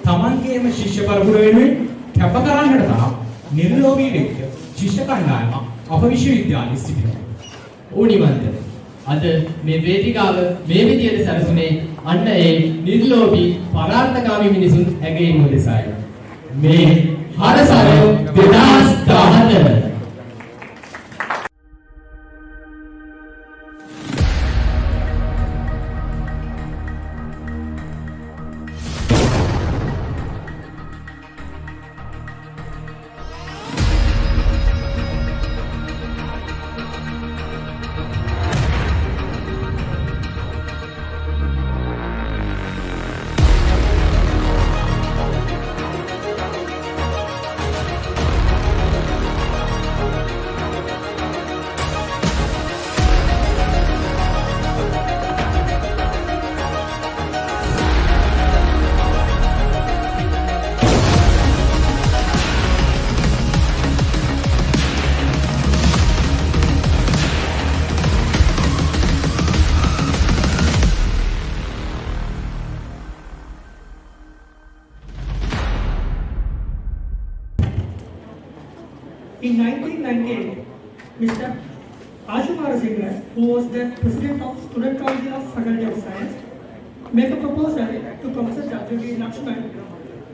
තමන්ගේම ශිෂ්‍ය පරපුර වෙනුවෙන් කැප කරන්නට තරම් නිර්ලෝභී වෙච්ච ශිෂ්‍ය කණ්ඩායම අප විශ්වවිද්‍යාලයේ සිටිනවා. ඕනිවන්ත අද මේ වේදිකාව මේ විදියට සැලසුනේ අන්න ඒ නිර්ලෝභී පරාර්ථකාමී මිනිසුන් ඇගීම උදෙසායි. මේ හරසර 2014 In 1998, Mr. Ashumara Singh, who was the president of Student Council of Faculty of Science, made a proposal to Professor W.D. Lakshman,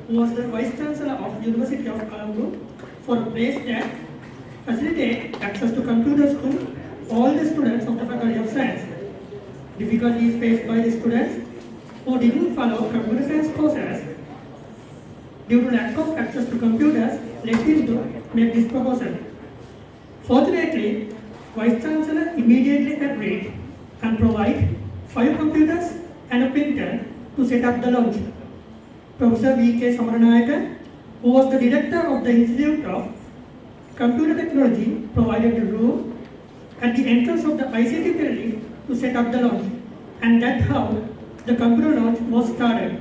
who was the Vice Chancellor of University of Colombo, for a place that facilitate access to computers to all the students of the Faculty of Science. Difficulties faced by the students who didn't follow computer science courses due to lack of access to computers led him to make this proposal. Fortunately, Vice Chancellor immediately agreed and provided 5 computers and a printer to set up the launch. Professor V.K. Samaranayaka, who was the director of the Institute of Computer Technology, provided a room at the entrance of the ICT building to set up the launch, and that's how the computer launch was started.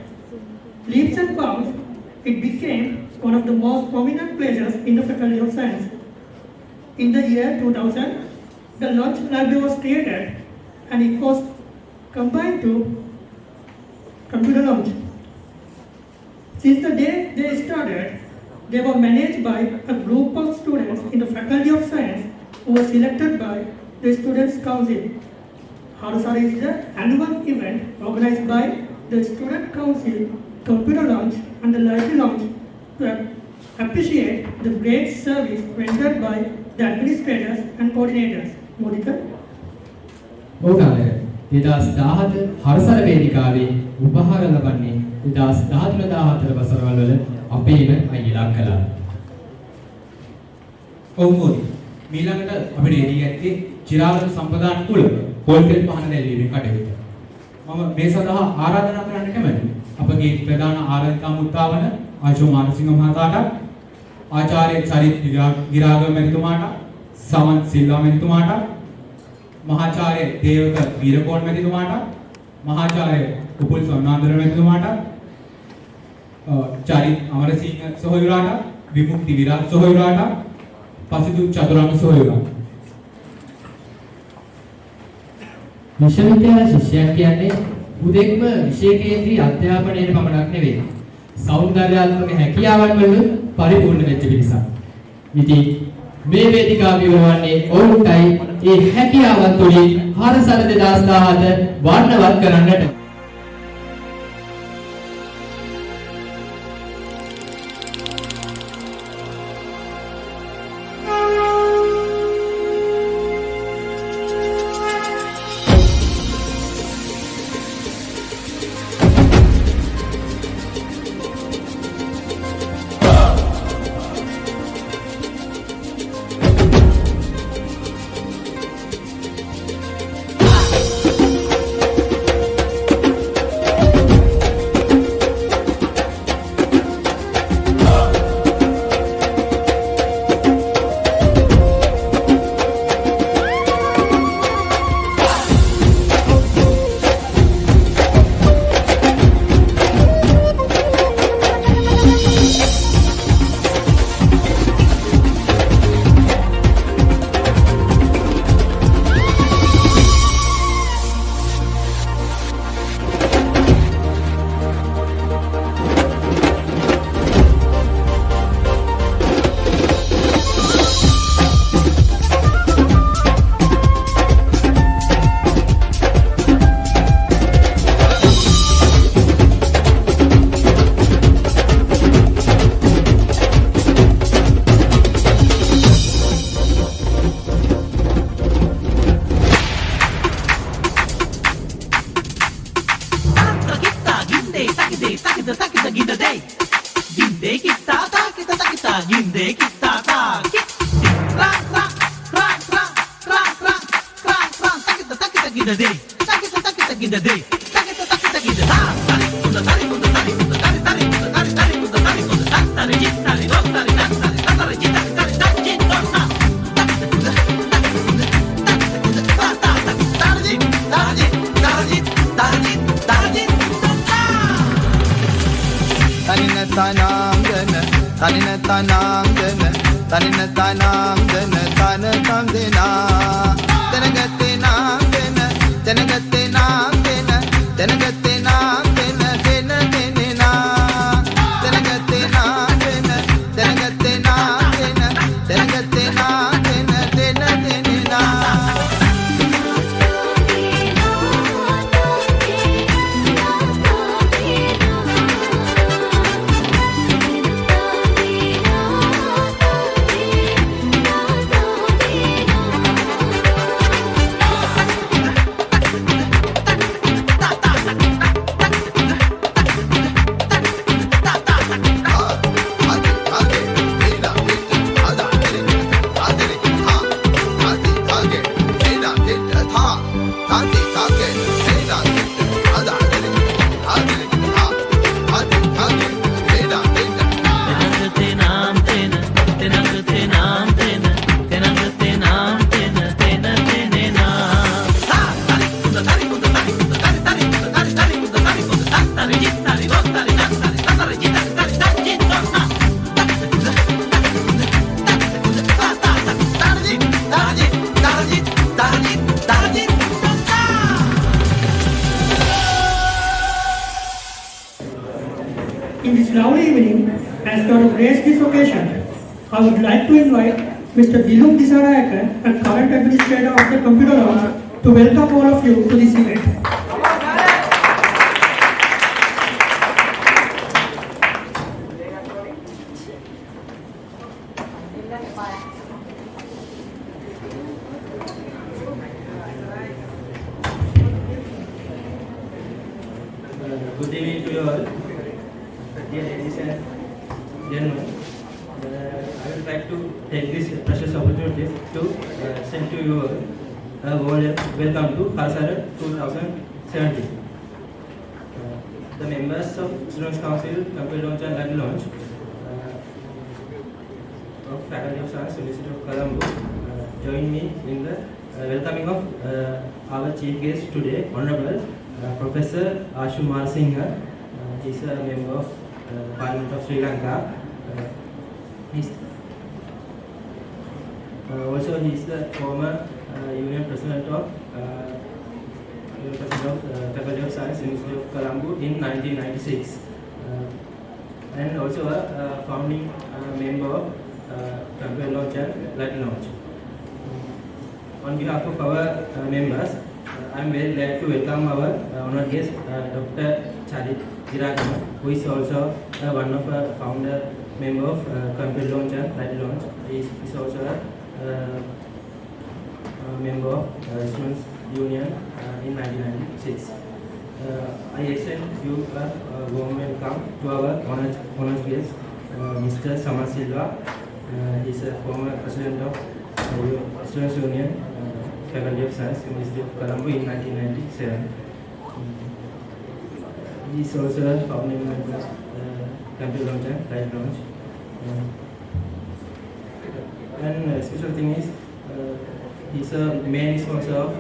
Leaps and bounds, it became one of the most prominent places in the Faculty of Science. In the year 2000, the launch library was created and it was combined to computer launch. Since the day they started, they were managed by a group of students in the Faculty of Science who were selected by the Students' Council. Harasara is the annual event organized by the Student Council, Computer Launch and the Library Launch to appreciate the great service rendered by the administrators and coordinators. Modika? ඕනාලය 2017 හරසර වේදිකාවේ උපහාර ලබන්නේ 2013-14 වසරවල වල අපේම අයියලා කළා. ඔව් මොදි. මීළඟට අපිට එළිය ඇත්තේ චිරාගත සම්ප්‍රදාන කුල පොල්තෙල් පහන දැල්වීමේ කටයුතු. මම මේ සඳහා ආරාධනා කරන්න කැමැතියි. අපගේ ප්‍රධාන ආරාධිකා මුත්තාවන ආචෝ මානසිංහ මහතාට, ආචාර්ය චරිත් ගිරාගම මැතිතුමාට, සමන් සිල්වා මැතිතුමාට, මහාචාර්ය දේවක වීරකෝන් මැතිතුමාට, මහාචාර්ය උපුල් සොන්නාන්දර මැතිතුමාට, චරිත් අමරසිංහ සොහොයුරාට, විමුක්ති විරාජ් සොහොයුරාට, පසිදු චතුරංග සොහොයුරාට. විශ්වවිද්‍යාල ශිෂ්‍යයන් කියන්නේ උදෙක්ම විෂය කේන්ද්‍රී අධ්‍යාපනයේ පමණක් නෙවෙයි. සෞන්දර්යාත්මක හැකියාවන් වලින් පරිපූර්ණ වෙච්ච පිරිසක්. ඉතින් මේ වේදිකාව විවරවන්නේ ඔවුන්ටයි ඒ හැකියාවන් තුලින් හරසර 2017 වර්ණවත් කරන්නට. takita takita gida day. Ginde kita takita takita ginde kita ta. Ra ra ra ra ra ra ra ra takita takita gida day. Takita takita gida day. Takita takita gida ta. Tari kunda tari kunda tari kunda tari tari kunda tari tari kunda tari kunda tari tari jit tari dok tari tari tari tari jit tari tari tari jit dok ta. Tanina tanangana, tanina tanangana, tanina tanangana, tana tamdena, tanagate nangana, tanagate nangana, tanagate nangana, tena tenena, tanagate nangana, tanagate nangana, tanagate nangana, tena tenena. In this lovely evening, as God has graced this occasion, I would like to invite Mr. Diluk Disarayakar, a current administrator of the Computer Lounge, to welcome all of you to this event. Good evening to you all, dear ladies and gentlemen. I would like to take this precious opportunity to send to you a warm welcome to Khalsara 2017. The members of Students' Council, Computer Launch and Live Launch of Faculty of Science, University of Colombo join me in the welcoming of our chief guest today, Honorable Professor Ashu Marasinghe. He is a member of Parliament of Sri Lanka. Also, he is the former Union President of Faculty of Science, University of Colombo in 1996, and also a founding member of Computer Launch and Live Launch. On behalf of our members, I am very glad to welcome our honored guest, Dr. Charit Jiragama, who is also one of the founder member of Computer Launch and Live Launch. He is also a member of Students' Union in 1996. I extend you a warm welcome to our honored guest, Mr. Samar Silva. He is a former president of Students' Union, Faculty of Science, University of Colombo in 1997. He is also a founding member of Computer Launch and Live Launch. And a special thing is, he is a main sponsor of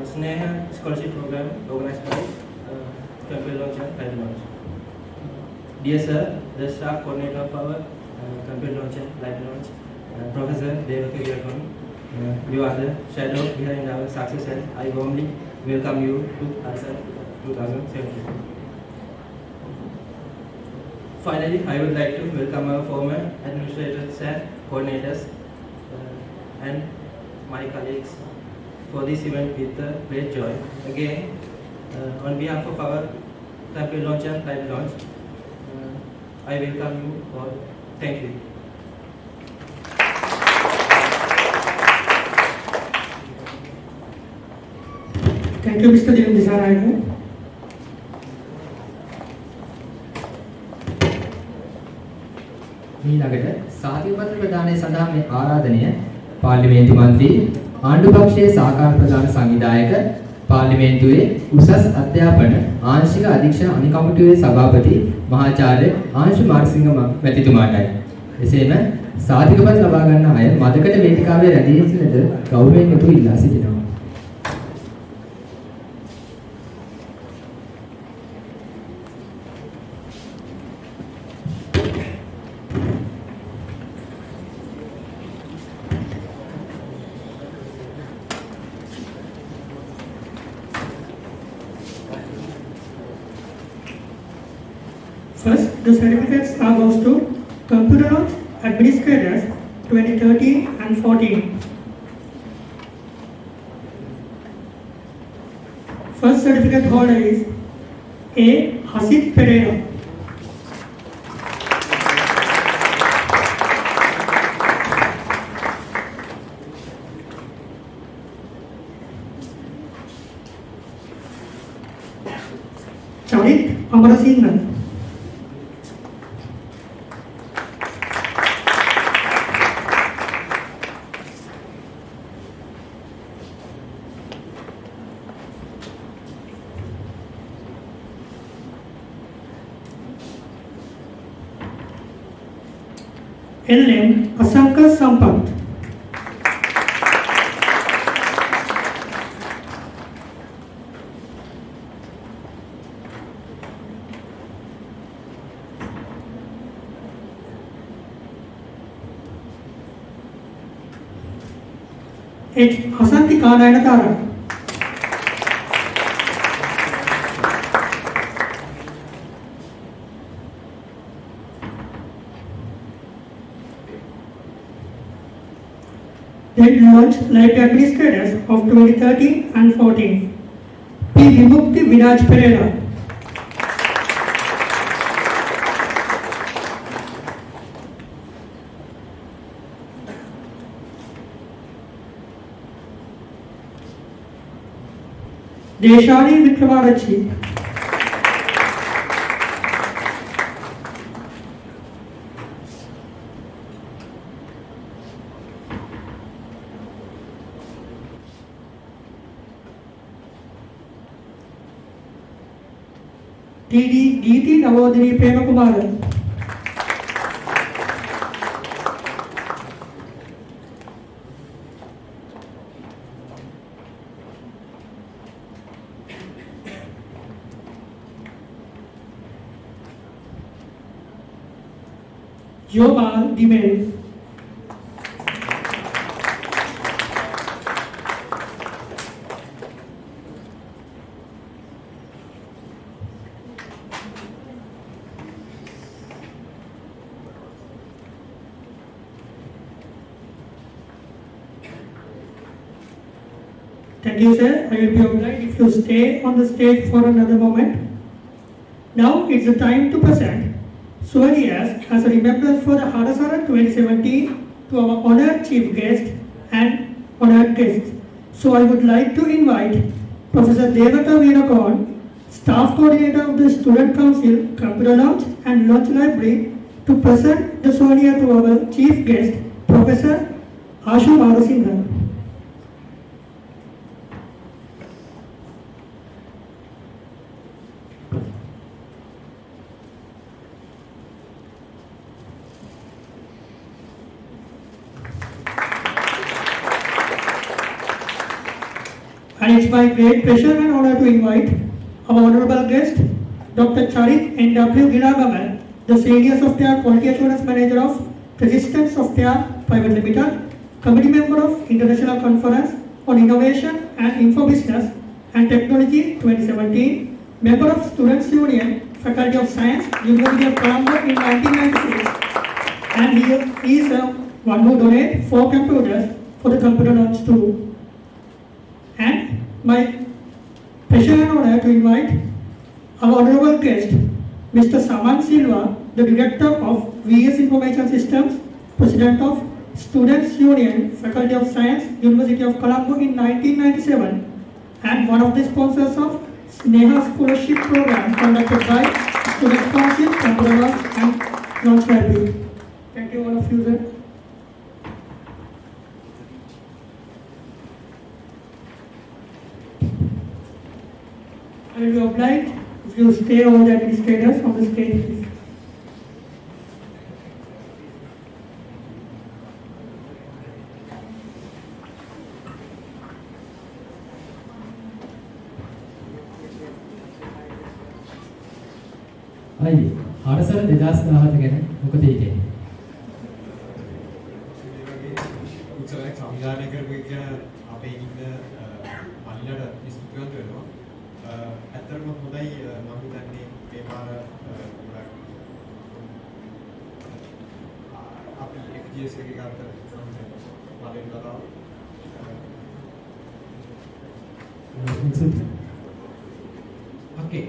Sneha Scholarship Program organized by Computer Launch and Live Launch. Dear sir, the staff coordinator of our Computer Launch and Live Launch, Professor Devaka Virakon, you are the shadow behind our success, and I warmly welcome you to Khalsara 2017. Finally, I would like to welcome our former administrators and coordinators and my colleagues for this event with great joy. Again, on behalf of our Computer Launch and Live Launch, I welcome you all. Thank you. Thank you, Mr. Diluk Disarayakar. ඊළඟට සාතික පත්‍ර ප්‍රදානය සඳහා මේ ආරාධනය පාර්ලිමේන්තු මන්ත්‍රී ආණ්ඩු පක්ෂයේ සහකාර ප්‍රධාන සංවිධායක පාර්ලිමේන්තුවේ උසස් අධ්‍යාපන ආංශික අධීක්ෂණ අනිකමිටුවේ සභාපති මහාචාර්ය ආංශු මාර්සිංහ මැතිතුමාටයි. එසේම සාතික පත්‍ර ලබා ගන්න අය මදකට වේදිකාවේ රැඳී සිටිනද ගෞරවයෙන් යුතුව ඉල්ලා සිටිනවා. First, the certificates are goes to Computer Launch Administrators 2013 and 14. First certificate holder is A. Hasid Pereira. Charit Amarasinghe. L.M. Asanka Sampath. H. Asantika Nayanthara. Then launched Library Administrators of 2013 and 14. P. Vimukti Vinaj Pereira. Deshani Vikramarachi. D.D. Geeti Navodini Premakumaran. Jobal Dimel. Thank you, sir. I will be obliged if you stay on the stage for another moment. Now it's the time to present souvenirs as a remembrance for the Hadasara 2017 to our honored chief guest and honored guests. So I would like to invite Professor Devata Veerakoon, Staff Coordinator of the Student Council, Computer Launch and Launch Library, to present the souvenir to our chief guest, Professor Ashu Marasinghe. And it's my great pleasure and honor to invite our honorable guest, Dr. Charit N.W. Gilagamal, the Senior Software Quality Assurance Manager of Persistence Software Private Limited, Committee Member of International Conference on Innovation and Infobusiness and Technology 2017, Member of Students Union, Faculty of Science, University of Colombo in 1996, and he is one who donated 4 computers for the Computer Launch too. And my pleasure and honor to invite our honorable guest, Mr. Saman Silva, the Director of VS Information Systems, President of Students Union, Faculty of Science, University of Colombo in 1997, and one of the sponsors of Sneha Scholarship Program conducted by Student Council, Computer Launch and Launch Library. stay all the administrators on the stage, please. අයියේ හරසර 2017 ගැන මොකද හිතන්නේ? උත්සවයක් සංවිධානය කරපු එක අපේ ඉන්න මල්ලට ස්තුතිවන්ත වෙනවා. ඇත්තටම හොඳයි මම හිතන්නේ මේ පාර අපි FGS එකේ ගත්ත පළවෙනි වතාව. ඕකේ.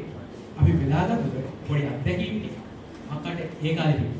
අපි වෙලාගත්තද පොඩි අත්දැකීම් ටික අක්කට ඒ කාලේ තිබුණා.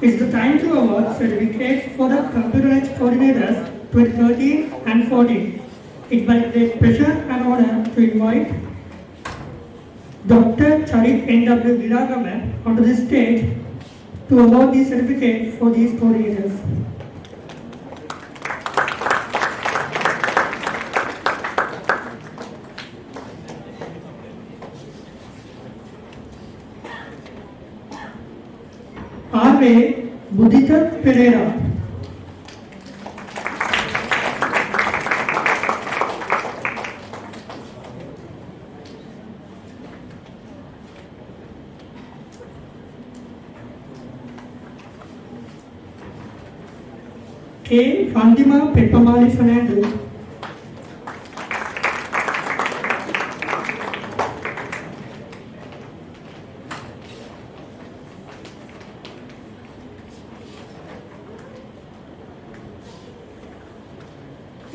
It's the time to award certificates for the computerized coordinators 2013 and 14. It's my great pleasure and honor to invite Dr. Charit N.W. Viragama onto the stage to award the certificate for these coordinators. R.A. Budita Pereira. K. Fandima Peppamali Fernando.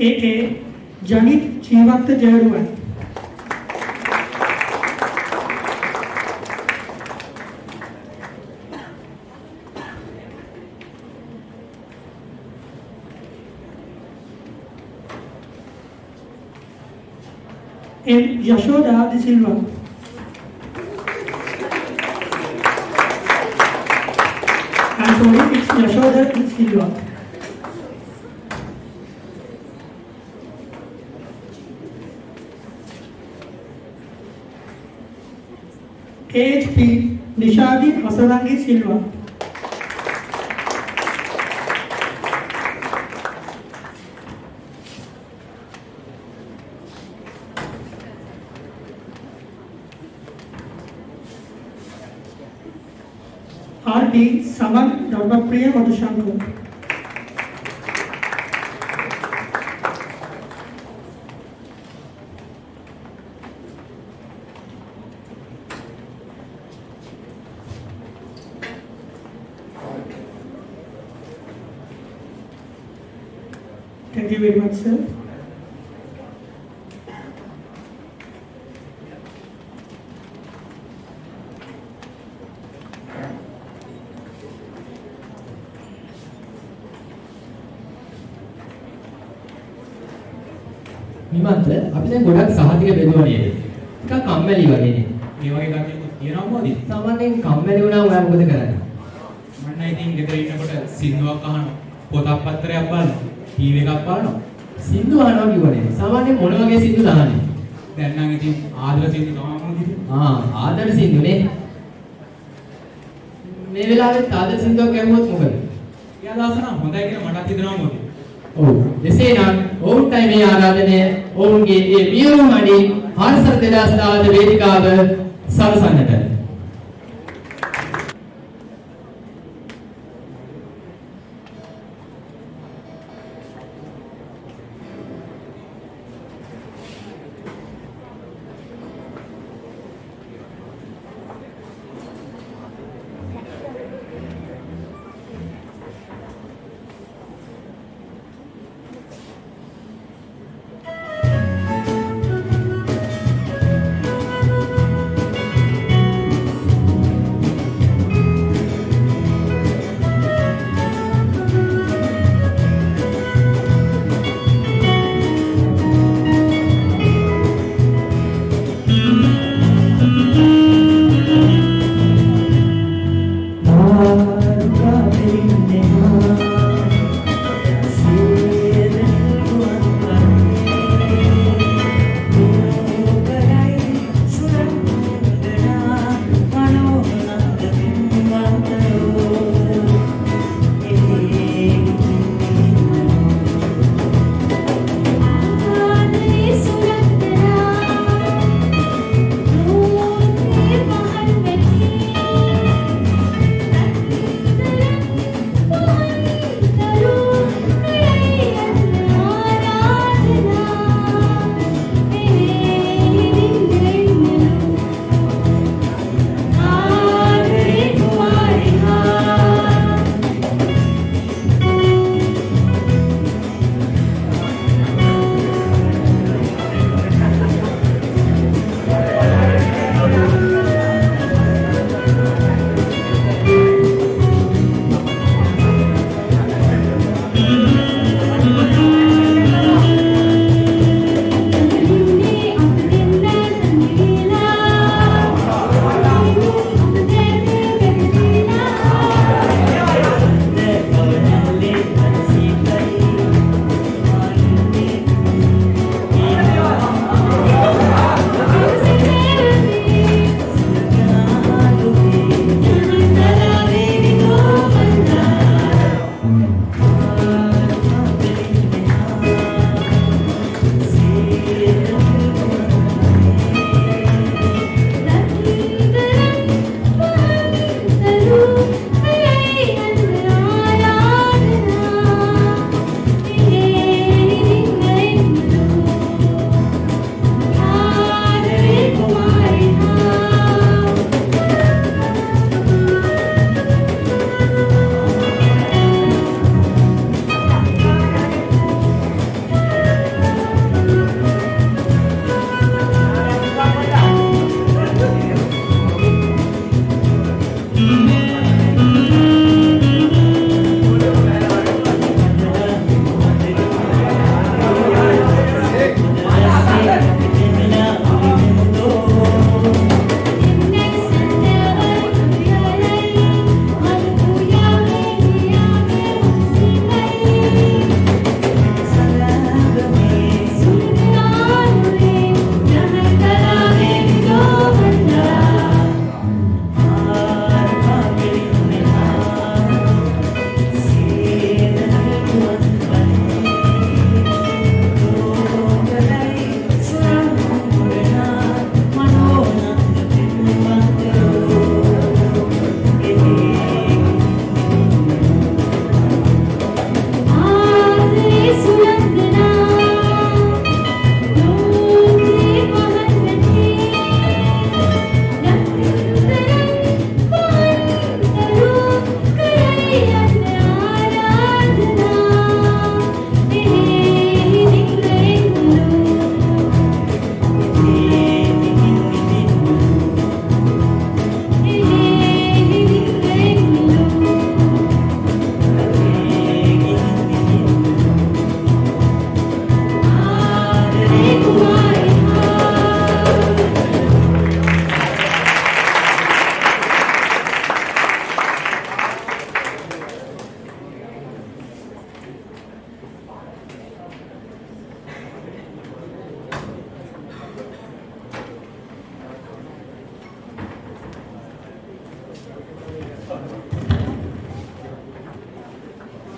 A.A. Janit Jeevatha Jayaruwan. M. Yashoda De Silva. I'm sorry, it's Yashoda De Silva. KHP Nishadi Asarangi Silva. RD Saman Dharmapriya Madhushankar. Thank you very much, sir. විමන්ත අපි දැන් ගොඩක් සහතික බෙදුවා නේද? ටිකක් කම්මැලි වගේ නේ. මේ වගේ කටයුතු තියෙනවා මොකද? සාමාන්‍යයෙන් කම්මැලි වුණාම ඔයා මොකද කරන්නේ? මම ඉතින් ගෙදර ඉන්නකොට සින්දුවක් අහනවා, පොතක් පත්‍රයක් බලනවා, ටීවී එකක් බලනවා. සින්දු අහනවා කිව්වනේ. සාමාන්‍යයෙන් මොන වගේ සින්දුද අහන්නේ? දැන් නම් ඉතින් ආදර සින්දු තමයි මොකද? ආදර සින්දුනේ. මේ වෙලාවෙත් ආදර සින්දුවක් ගැහුවොත් මොකද? එයා දාසනා හොඳයි කියලා මටත් හිතෙනවා මොකද? ඔව්. එසේනම් ඔවුන්ටයි මේ ආරාධනය ඔවුන්ගේ ඒ මියුරු මඩි හර්ෂර 2017 වේදිකාව සරසන්නට.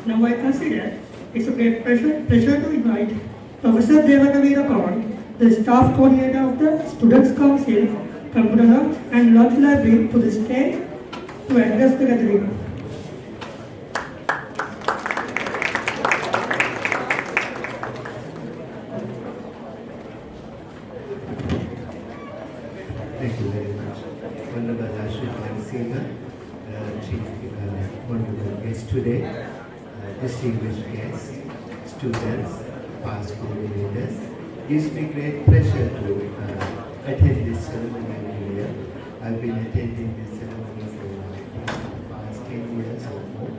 Now I consider it's a great pleasure to invite Professor Devakavira Pawan, the staff coordinator of the Students' Council, Computer Hub and Launch Library to the stage to address the gathering. Thank you very much. Honorable Ashwin Singh, Chief Honorable guest today, distinguished guests, students, past coordinators. It gives me great pleasure to attend this ceremony every year. I've been attending this ceremony for the past 10 years or more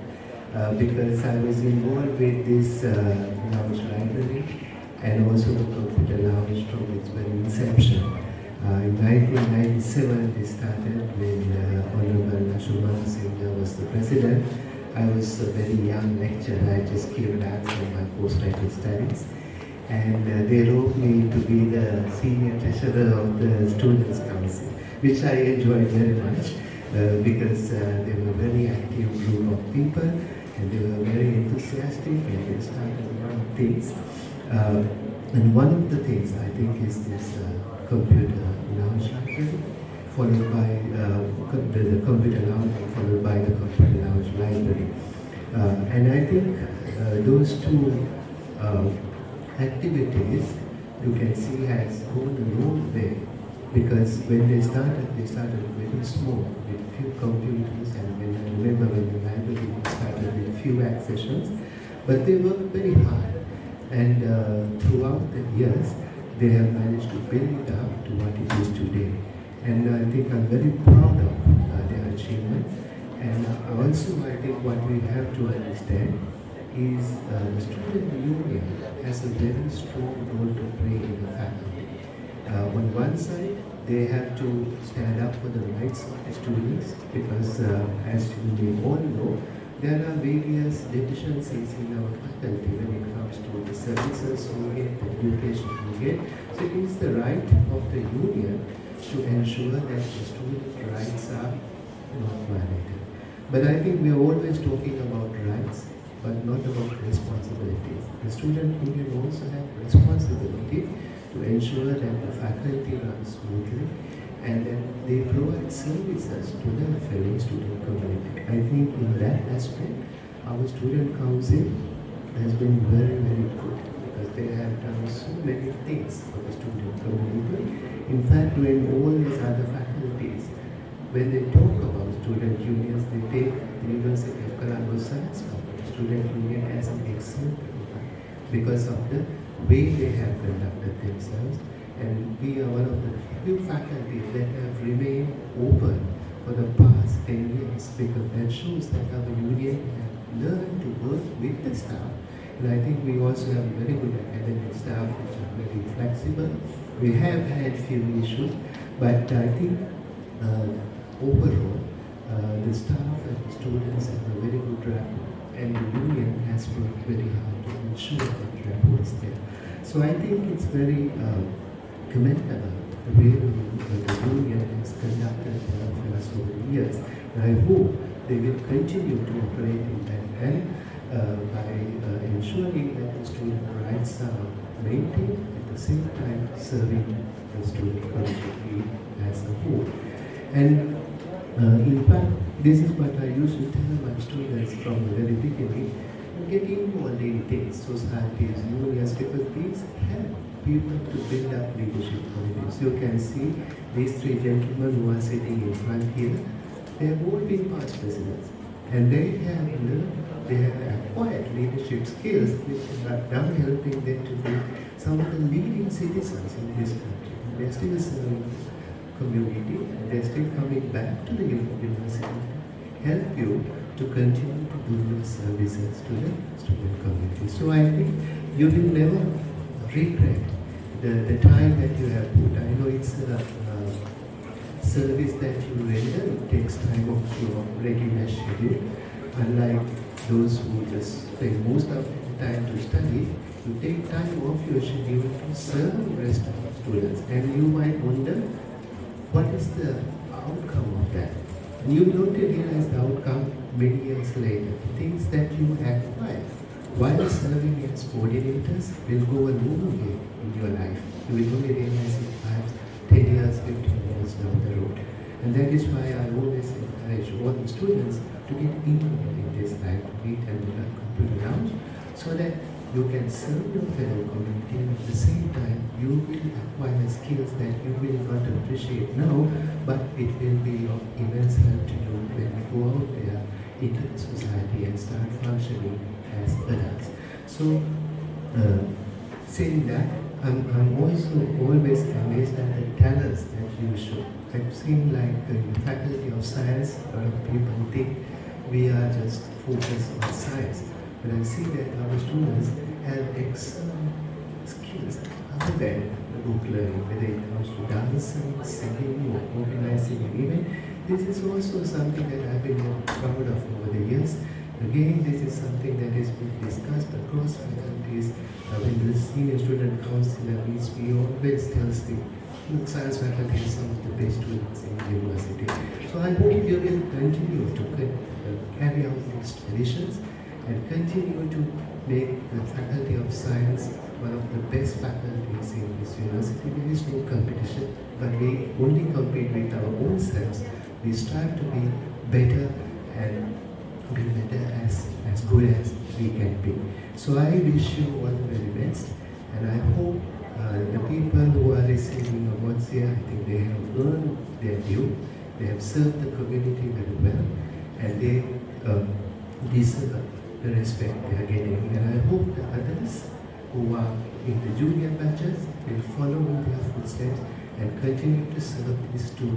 because I was involved with this lounge library and also the computer lounge from its very inception. In 1997, we started when Honorable Ashumara Singh was the president. I was a very young lecturer. I just came back from my postgraduate studies. And they wrote me to be the senior treasurer of the Students' Council, which I enjoyed very much because they were a very active group of people and they were very enthusiastic and they started a lot of things. And one of the things I think is this computer lounge library, followed by the computer lounge, followed by the computer lounge library. And I think those two activities you can see has gone a long way because when they started very small with few computers and when I remember when the library started with few accessions, but they worked very hard and throughout the years they have managed to build it up to what it is today. And I think I'm very proud of their achievements. And also I think what we have to understand is the student union has a very strong role to play in the faculty. On one side, they have to stand up for the rights of the students because as you may all know, there are various deficiencies in our faculty when it comes to the services we get, the education we get. So it is the right of the union to ensure that the student rights are not violated. But I think we are always talking about rights, but not about responsibilities. The student union also have responsibility to ensure that the faculty runs smoothly and then they provide services to the fellow student community. I think in that aspect, our student council has been very, very good because they have done so many things for the student community. In fact, when all these other faculties, when they talk about student unions, they take the University of Colombo Science Student Union as an example because of the way they have conducted themselves. And we are one of the few faculties that have remained open for the past 10 years because that shows that our union have learned to work with the staff. And I think we also have very good academic staff which are very flexible. We have had few issues, but I think overall the staff and the students have a very good rapport and the union has worked very hard to ensure that rapport is there. So I think it's very commendable the way the union has conducted affairs over the years. And I hope they will continue to operate in that and by ensuring that the student rights are maintained at the same time serving the student community as a whole. And in fact, this is what I used to tell my students from the very beginning. Get involved in things, societies, unions, because these help people to build up leadership qualities. You can see these three gentlemen who are sitting in front here, they have all been past presidents. And they have learned, they have acquired leadership skills which are now helping them to be some of the leading citizens in this country. They're still serving the community and they're still coming back to the university to help you to continue to do your services to the student community. So I think you will never regret the time that you have put. I know it's a service that you render, it takes time of your regular schedule. Unlike those who just spend most of the time to study, you take time off your schedule to serve the rest of the students. And you might wonder, what is the outcome of that? And you will not realize the outcome many years later. The things that you acquire while serving as coordinators will go a long way in your life. You will only realize it 5, 10 years, 15 years down the road. And that is why I always encourage all the students to get involved in this life, to meet and learn computer lounge, so that you can serve your fellow community and at the same time you will acquire skills that you will not appreciate now, but it will be of immense help to you when you go out there into the society and start functioning as adults. So, saying that, I'm also always amazed at the talents that you show. I've seen like in the Faculty of Science, a lot of people think we are just focused on science. But I see that our students have excellent skills other than the book learning, whether it comes to dancing, singing, or organizing an event. This is also something that I've been more proud of over the years. Again, this is something that is being discussed across faculties. When the senior student council meets, we always tell the science faculty is some of the best students in the university. So I hope you will continue to carry out these traditions and continue to make the Faculty of Science one of the best faculties in this university. There is no competition, but we only compete with our own selves. We strive to be better and be better as good as we can be. So I wish you all the very best, and I hope the people who are receiving awards here, I think they have earned their due. They have served the community very well, and they deserve the respect they are getting. And I hope the others who are in the junior batches will follow in their footsteps and continue to serve these two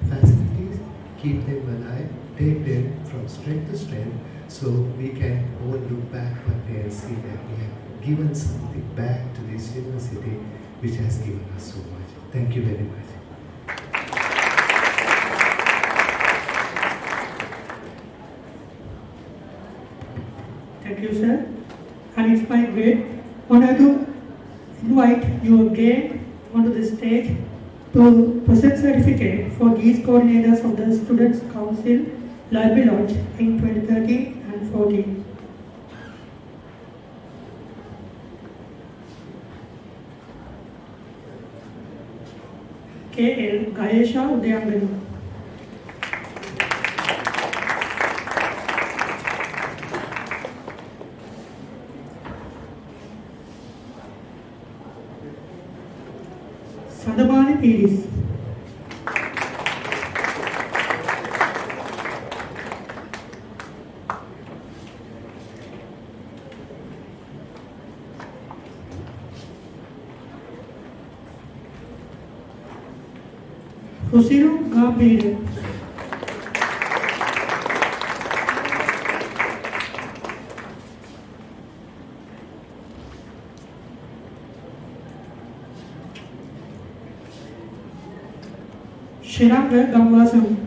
facilities, keep them alive, take them from strength to strength, so we can all look back one day and see that we have given something back to this university which has given us so much. Thank you very much. Thank you, sir. And it's my great honor to invite you again onto the stage to present certificate for these coordinators of the Students' Council Library Launch in 2013 and 14. K.L. Gayesha Udayangani. Sadamani Piris. Rosilo Gambire. Shiranga Gamwasam.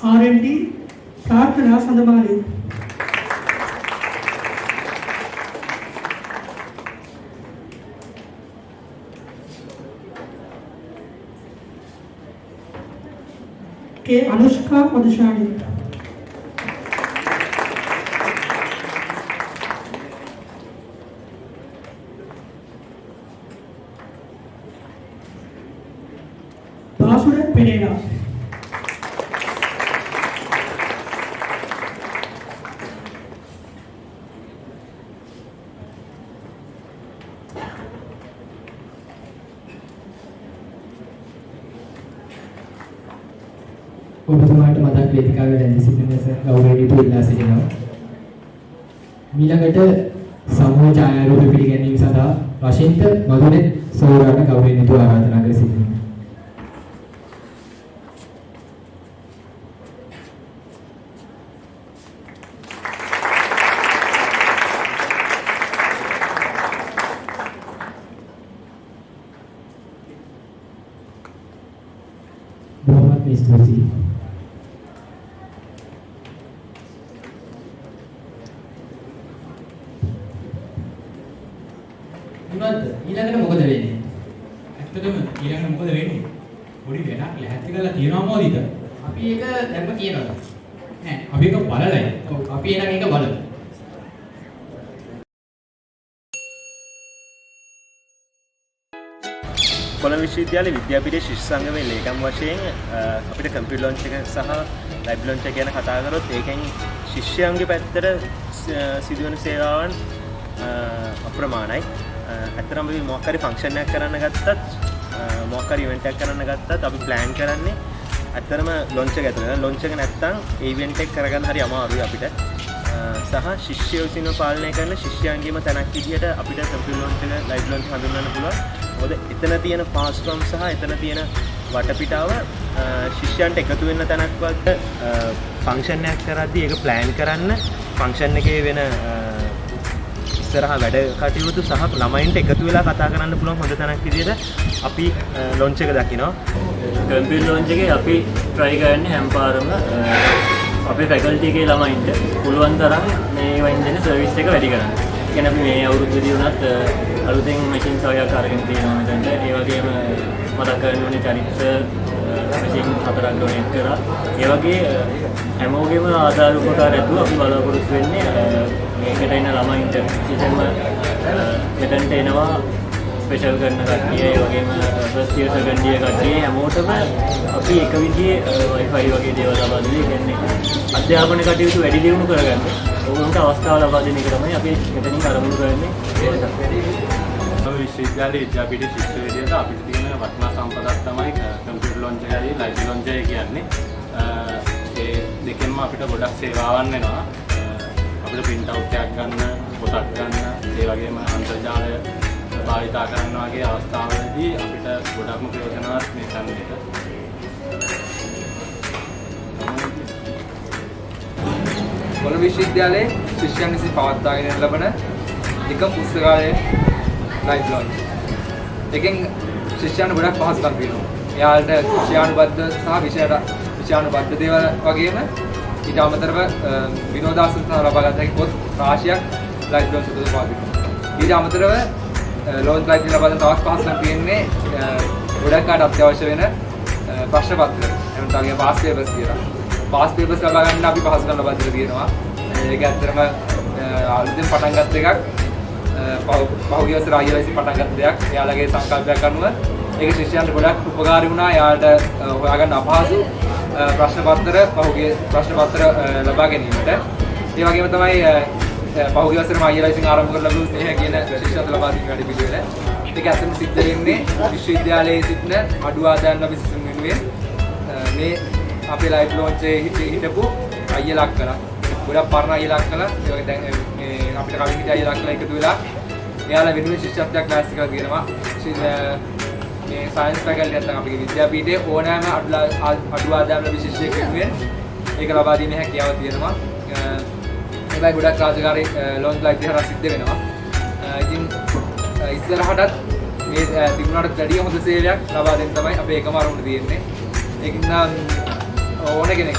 R&D Prarthana Sandamali. K. Anushka Madhushani. Basura Pereira. ඔබතුමාට මතක් වේදිකාවේ රැඳී සිටින ගෞරවණීය ඉල්ලා සිටිනවා. ඊළඟට සමූහ ඡායාරූප පිළිගැනීම සඳහා වශින්ත මధుනෙත් සෝරාට ගෞරවණීය ආරාධනා කර සිටිනවා. බොහොමත් ස්තුතියි. ගුණවන්ත ඊළඟට මොකද වෙන්නේ? ඇත්තටම ඊළඟට මොකද වෙන්නේ? පොඩි වැඩක් ලැහැත්ති කරලා තියනවා මොකද? අපි ඒක දැන්ම කියනවා. නෑ අපි ඒක බලලයි. ඔව් අපි එහෙනම් ඒක බලමු. කොළඹ විශ්වවිද්‍යාලයේ විද්‍යාපීඨයේ ශිෂ්‍ය සංගමයේ ලේකම් වශයෙන් අපිට කම්පියුටර් ලොන්ච් එක සහ ලයිබ් ලොන්ච් එක ගැන කතා කරොත් ඒකෙන් ශිෂ්‍යයන්ගේ පැත්තට සිදුවන සේවාවන් අප්‍රමාණයි. ඇත්තටම අපි මොකක් හරි ෆන්ක්ෂන් එකක් කරන්න ගත්තත් මොකක් හරි ඉවෙන්ට් එකක් කරන්න ගත්තත් අපි ප්ලෑන් කරන්නේ ඇත්තටම ලොන්ච් එක ඇතුළේ. ලොන්ච් එක නැත්තම් ඒ ඉවෙන්ට් එක කරගන්න හරි අමාරුයි අපිට. සහ ශිෂ්‍යයෝ විසින්ම පාලනය කරන ශිෂ්‍යයන්ගේම තැනක් විදියට අපිට කම්පියුටර් ලොන්ච් එක ලයිබ් ලොන්ච් හඳුන්වන්න පුළුවන්. මොකද එතන තියෙන පාස්කම් සහ එතන තියෙන වටපිටාව ශිෂ්‍යයන්ට එකතු වෙන්න තැනක් වගේ ෆන්ක්ෂන් එකක් කරද්දී ඒක ප්ලෑන් කරන්න ෆන්ක්ෂන් එකේ වෙන ඉස්සරහා වැඩ කටයුතු සහ ළමයින්ට එකතු වෙලා කතා කරන්න පුළුවන් හොඳ තැනක් විදියට අපි ලොන්ච් එක දකිනවා. කම්පියුටර් ලොන්ච් එකේ අපි try කරන්නේ හැම පාරම අපේ ෆැකල්ටි එකේ ළමයින්ට පුළුවන් තරම් මේ වයින් දෙන සර්විස් එක වැඩි කරන්න. ඒ කියන්නේ අපි මේ අවුරුද්දේදී වුණත් අලුතෙන් මැෂින්ස් වගේක් අරගෙන තියෙනවා මෙතනට. ඒ වගේම මතක් කරගන්න ඕනේ චරිත මැෂින් 4ක් ඩොනේට් කරා. ඒ වගේ හැමෝගෙම ආධාර උපකාර ඇතුව අපි බලාපොරොත්තු වෙන්නේ මේකට එන ළමයින්ට විශේෂයෙන්ම මෙතනට එනවා ස්පෙෂල් කරන කට්ටිය, ඒ වගේම ෆස්ට් ඉයර් සෙකන්ඩ් ඉයර් කට්ටිය හැමෝටම අපි එක විදිහේ Wi-Fi වගේ දේවල් ලබා දෙන්නේ. කියන්නේ අධ්‍යාපන කටයුතු වැඩි දියුණු කරගන්න ඕගොල්ලන්ට අවස්ථාව ලබා දෙන එක තමයි අපි මෙතනින් අරමුණු කරන්නේ. විශ්වවිද්‍යාලයේ විද්‍යාපීඨ ශිෂ්‍ය විදියට අපිට තියෙන වටිනා සම්පතක් තමයි කම්පියුටර් ලොන්ච් එකයි ලයිබ් ලොන්ච් එක කියන්නේ. ඒ දෙකෙන්ම අපිට ගොඩක් සේවාවන් වෙනවා. අපිට print out එකක් ගන්න, පොතක් ගන්න, ඒ වගේම අන්තර්ජාලය භාවිතා කරන වගේ අවස්ථාවලදී අපිට ගොඩක්ම ප්‍රයෝජනවත් මේ සම්පත. කොළඹ විශ්වවිද්‍යාලයේ ශිෂ්‍යයන් විසින් පවත්වාගෙන ලබන එකම පුස්තකාලයේ ලයිබ් ලොන්ච්. එකෙන් ශිෂ්‍යයන්ට ගොඩක් පහසුකම් තියෙනවා. එයාලට විෂයානුබද්ධ සහ විෂයානුබද්ධ දේවල් වගේම ඊට අමතරව විනෝදාසන ලබා ගන්න හැකි පොත් රාශියක් ලයිබ් ලොන්ච් එකේ පවතිනවා. ඊට අමතරව ලොන්ච් ලයිබ් එකේ ලබන තවත් පහසුකම් තියෙන්නේ ගොඩක් කාට අත්‍යවශ්‍ය වෙන ප්‍රශ්න පත්‍ර. එහෙනම් තමයි පාස් පේපර්ස් කියලා. පාස් පේපර්ස් ලබා ගන්න අපි පහසුකම් ලබා දීලා තියෙනවා. ඒක ඇත්තටම අලුතෙන් පටන් ගත්ත එකක්. පහුගිය වසර අයියලා විසින් පටන් ගත්ත දෙයක්. එයාලගේ සංකල්පයක් අනුව ඒක ශිෂ්‍යයන්ට ගොඩක් උපකාරී වුණා. එයාලට හොයාගන්න අපහසු ප්‍රශ්න පත්‍ර ලබා ගැනීමට. ඒ වගේම තමයි පහුගිය වසරේම අයියලා විසින් ආරම්භ කරලා ලැබුණු ස්නේහ කියන ශිෂ්‍යත්ව ලබා දීම වැඩ පිළිවෙල. ඒක ඇත්තටම සිද්ධ වෙන්නේ විශ්වවිද්‍යාලයේ සිටින අඩු ආදායම් ලබන සිසුන් වෙනුවෙන් මේ අපේ ලයිබ් ලොන්ච් එකේ හිටපු අයියලා කළා. ගොඩක් පරණ අයියලා කළා. ඒ වගේ දැන් මේ අපිට කලින් හිටිය අයියලා කළා එකතු වෙලා එයාලා වෙනුවෙන් ශිෂ්‍යත්වයක් ලෑස්ති කරලා තියෙනවා. මේ සයන්ස් ෆැකල්ටි නැත්නම් අපේ විද්‍යාපීඨයේ ඕනෑම අඩු ආදායම් ලැබි ශිෂ්‍යයෙක් වෙනුවෙන් ඒක ලබා දීමේ හැකියාව තියෙනවා. ඒවයි ගොඩක් රාජකාරී ලොන්ච් ලයිබ් එකක් සිද්ධ වෙනවා. ඉතින් ඉස්සරහටත් මේ තිබුණාට වැඩිය හොඳ සේවයක් ලබා දෙන්න තමයි අපේ එකම අරමුණ තියෙන්නේ. ඒකින් ඕන කෙනෙක්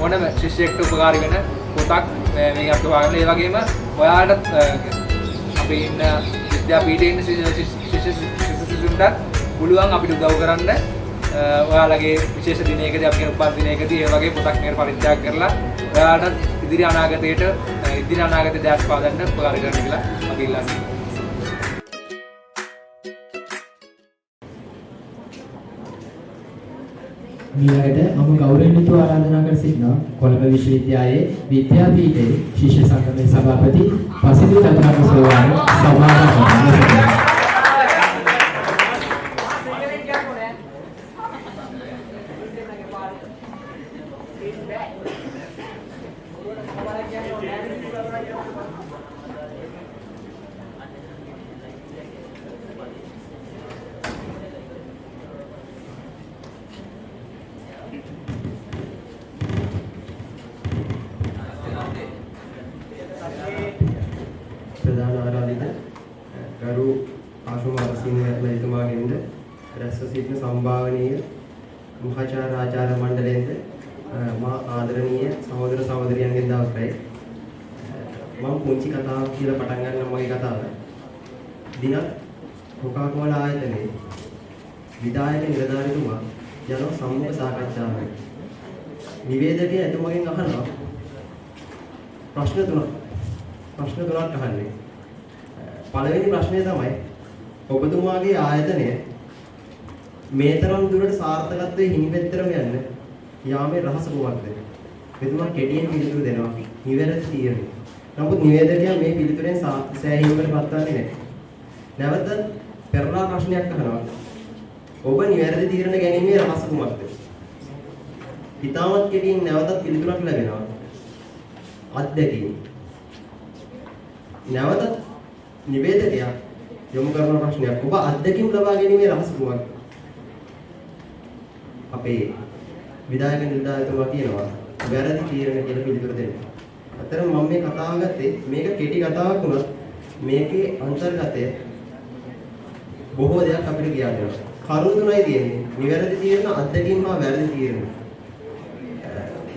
ඕනම ශිෂ්‍යයෙක්ට උපකාරී වෙන පොතක් මේක අපිට හොයාගන්න. ඒ වගේම ඔයාලට අපේ ඉන්න විද්‍යාපීඨයේ ඉන්න ශිෂ්‍යයන්ට පුළුවන් අපිට උදව් කරන්න ඔයාලගේ විශේෂ දිනයකදී අපි කියන උපන් දිනයකදී ඒ වගේ පොතක් මේකට පරිත්‍යාග කරලා ඔයාලට ඉදිරි අනාගතයේ දැස් පාදන්න උපකාර කරන්න කියලා අපි ඉල්ලා සිටිනවා. ඊළඟට මම ගෞරවයෙන් යුතුව ආරාධනා කර සිටිනවා කොළඹ විශ්වවිද්‍යාලයේ විද්‍යාපීඨයේ ශිෂ්‍ය සංගමේ සභාපති පසිදු රත්නාකර සෝවාන් සභාපති. ප්‍රධාන ආරාධිත ගරු ආශුමාරසිංහ මැතිතුමාගෙන්ද රැස්ව සිටින සම්භාවනීය මහාචාර්ය ආචාර්ය මණ්ඩලයෙන්ද මා ආදරණීය සහෝදර සහෝදරියන්ගෙන් දවසයි මම පුංචි කතාවක් කියලා පටන් ගන්නම් මගේ කතාව. දිනක් කොකාකෝලා ආයතනයේ විධායක නිලධාරීතුමා යන සම්මුඛ සාකච්ඡාවක්. නිවේදකයා එතුමගෙන් අහනවා ප්‍රශ්න තුනක් අහන්නේ. පළවෙනි ප්‍රශ්නය තමයි ඔබතුමාගේ ආයතනය මේතරම් දුරට සාර්ථකත්වයේ හිමිපෙත්තරම යන්න යාමේ රහස කුමක්ද? මෙතුමා කෙටියෙන් පිළිතුරු දෙනවා. නිවැරදි තීරණය. නමුත් නිවේදකයා මේ පිළිතුරෙන් සෑහීමකට පත්වන්නේ නැහැ. නැවත පෙරලා ප්‍රශ්නයක් අහනවා. ඔබ නිවැරදි තීරණ ගැනීමේ රහස කුමක්ද? ඉතාමත් කෙටියෙන් නැවතත් පිළිතුරක් ලැබෙනවා. අත්දැකීම. නැවතත් නිවේදකයා යොමු කරන ප්‍රශ්නයක්. ඔබ අත්දැකීම් ලබා ගැනීමේ රහස කුමක්ද? අපේ විධායක නිලධාරීතුමා කියනවා වැරදි තීරණ කියලා පිළිතුර දෙන්න. අතරම මම මේ කතාව ගත්තේ මේක කෙටි කතාවක් වුණත් මේකේ අන්තර්ගතය බොහෝ දෙයක් අපිට කියා දෙනවා. කරුණු තුනයි තියෙන්නේ. නිවැරදි තීරණ, අත්දැකීම් හා වැරදි තීරණ.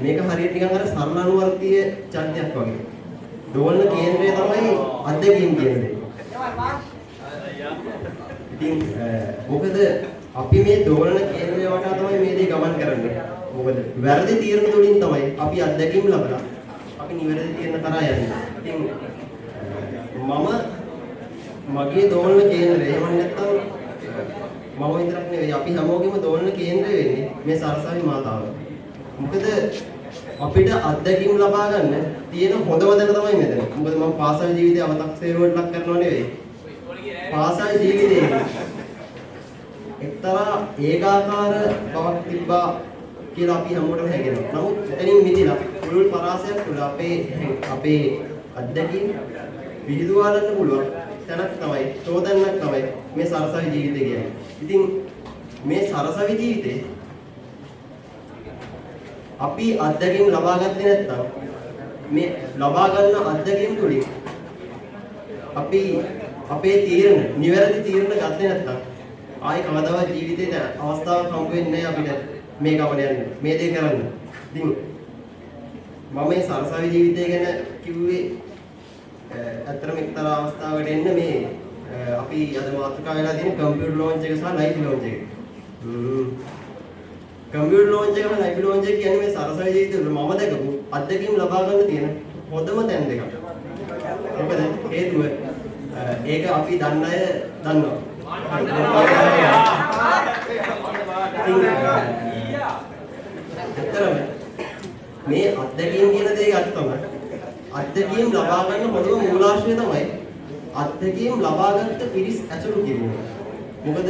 මේක හරියට නිකන් අර සරල අනුවර්තීය චර්යාවක් වගේ. දෝලන කේන්ද්‍රය තමයි අත්දැකීම් කියන්නේ. ඉතින් මොකද අපි මේ දෝලන කේන්ද්‍රය වටා තමයි මේ දේ ගමන් කරන්නේ. මොකද වැරදි තීරණ තුලින් තමයි අපි අත්දැකීම් ලබලා අපි නිවැරදි තීරණ කරා යන්නේ. ඉතින් මගේ දෝලන කේන්ද්‍රය එහෙම නැත්නම් මම විතරක් නෙවෙයි අපි හැමෝගෙම දෝලන කේන්ද්‍රය වෙන්නේ මේ සරසවි මාතාව. මොකද අපිට අත්දැකීම් ලබා ගන්න තියෙන හොඳම තැන තමයි මෙතන. මොකද මම පාසල් ජීවිතය අව탁සේරුවට ලක් කරනව නෙවෙයි. පාසල් ජීවිතේ එක්තරා ඒකාකාර බවක් තිබ්බා කියලා අපි හැමෝටම හැගෙනවා. නමුත් එතනින් මිදිලා පුළුල් පරාසයක් තුළ අපේ අත්දැකීම් විහිදුවා ගන්න පුළුවන් තැනක් තමයි චෝදනක් තමයි මේ සරසවි ජීවිතය කියන්නේ. ඉතින් මේ සරසවි ජීවිතේ අපි අත්දැකීම් ලබා ගත්තේ නැත්නම් මේ ලබා ගන්න අත්දැකීම් තුලින් අපි අපේ තීරණ නිවැරදි තීරණ ගත්තේ නැත්නම් ආයි කවදාවත් ජීවිතේට අවස්ථාවක් හම්බ වෙන්නේ නැහැ අපිට මේ ගමන යන්න මේ දේ කරන්න. ඉතින් මම මේ සරසවි ජීවිතය ගැන කිව්වේ අතරම එක්තරා අවස්ථාවකට එන්න මේ අපි අද මාතෘකාව වෙලා තියෙන කම්පියුටර් ලොන්ච් එක සහ ලයිව් ලොන්ච් එක. කම්පියුටර් ලොන්ච් එක සහ ලයිව් ලොන්ච් එක කියන්නේ මේ සරසවි ජීවිතේ මම දැකපු අත්දැකීම් ලබා ගන්න තියෙන හොඳම තැන් දෙකක්. මොකද හේතුව ඒක අපි දන්න අය දන්නවා. ඇත්තටම මේ අත්දැකීම් කියන දේ ගත්තම අත්දැකීම් ලබා ගන්න හොඳම මූලාශ්‍රය තමයි අත්දැකීම් ලබාගත් පිරිස් ඇසුරු කිරීම. මොකද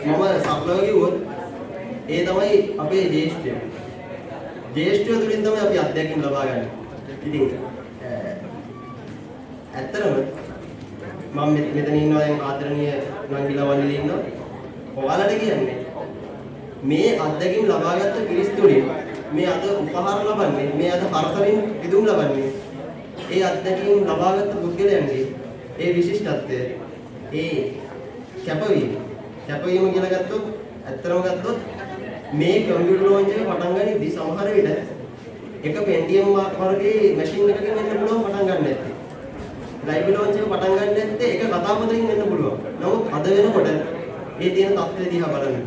මම සරලව කිව්වොත් ඒ තමයි අපේ ජේෂ්ඨය. ජේෂ්ඨය තුළින් තමයි අපි අත්දැකීම් ලබා ගන්න. ඉතින් ඇත්තටම මම මෙතන ඉන්නවා දැන් ආදරණීය නංගිලා වල්ලි ඉන්නවා. ඔයාලට කියන්නේ මේ අත්දැකීම් ලබාගත් පිරිස් තුළින් මේ අද උපහාර ලබන්නේ මේ අද හරතරින් පිදුම් ලබන්නේ ඒ අත්දැකීම් ලබාගත් පුද්ගලයන්ගේ ඒ විශිෂ්ටත්වය ඒ කැපවීම කියලා ගත්තොත් ඇත්තම ගත්තොත් මේ කම්පියුටර් ලොන්ච් එක පටන් ගනිද්දී සමහර විට එක Pentium වර්ගයේ මැෂින් එකකින් වෙන්න පුළුවන් පටන් ගන්න නැත්තේ. ලයිව් ලොන්ච් එක පටන් ගන්න නැත්තේ එක කතාපතකින් වෙන්න පුළුවන්. නමුත් අද වෙනකොට මේ තියෙන තත්ත්වය දිහා බලන්න.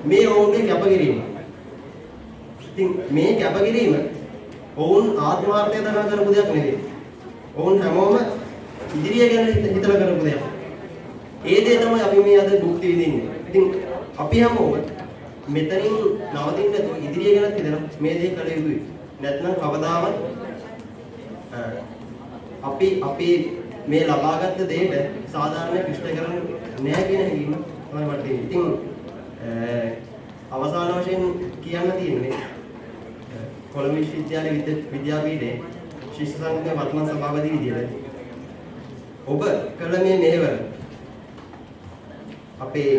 මේ ඔවුන්ගේ කැපකිරීම. ඉතින් මේ කැපකිරීම ඔවුන් ආත්මාර්ථය දරා කරපු දෙයක් නෙවෙයි. ඔවුන් හැමෝම ඉදිරිය ගැන හිතලා කරපු දෙයක්. ඒ දේ තමයි අපි මේ අද භුක්ති විඳින්නේ. ඉතින් අපි හැමෝම මෙතනින් නවතින්න නැතුව ඉදිරිය ගැන හිතලා මේ දේ කළ යුතුයි. නැත්නම් කවදාවත් අපි මේ ලබාගත් දෙයට සාධාරණ ඉෂ්ට කරන්නේ නැහැ කියන හැඟීම තමයි මට තියෙන්නේ. ඉතින් අවසාන වශයෙන් කියන්න තියෙන්නේ කොළඹ විශ්වවිද්‍යාලයේ විද්‍යාපීඨයේ ශිෂ්‍ය සංඝයේ වර්තමාන සභාපති විදියට ඔබ කළ මේ මෙහෙවර අපේ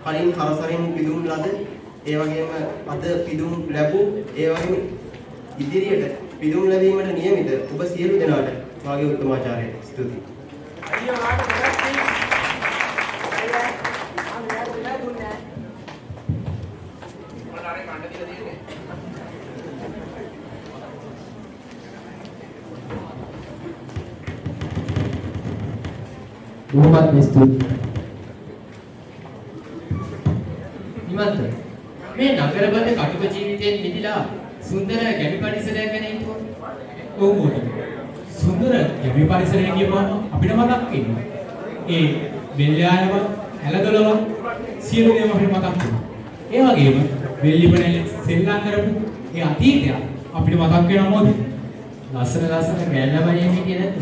කලින් හරසරින් පිදුම් ලද ඒ වගේම අද පිදුම් ලැබූ ඒ වගේම ඉදිරියට පිදුම් ලැබීමට නියමිත ඔබ සියලු දෙනාට වාගේ උත්තමාචාර්ය ස්තුතියි. බොහොමත් ස්තුතියි. නිමන්ත මේ නගරබද කටුක ජීවිතයෙන් මිදලා සුන්දර ගැමි පරිසරයක් ගැන හිතුවා. ඔව් මොකද? සුන්දර ගැමි පරිසරය කියපුවම අපිට මතක් වෙන්නේ. ඒ වෙල්යායව, ඇලදොලව සියලු දේම අපිට මතක් වෙනවා. ඒ වගේම වෙල්ලිපනැලේ සෙල්ලම් කරපු ඒ අතීතය අපිට මතක් වෙනවා මොකද? ලස්සන ගෑල්ලමයි හිටියේ නැද්ද?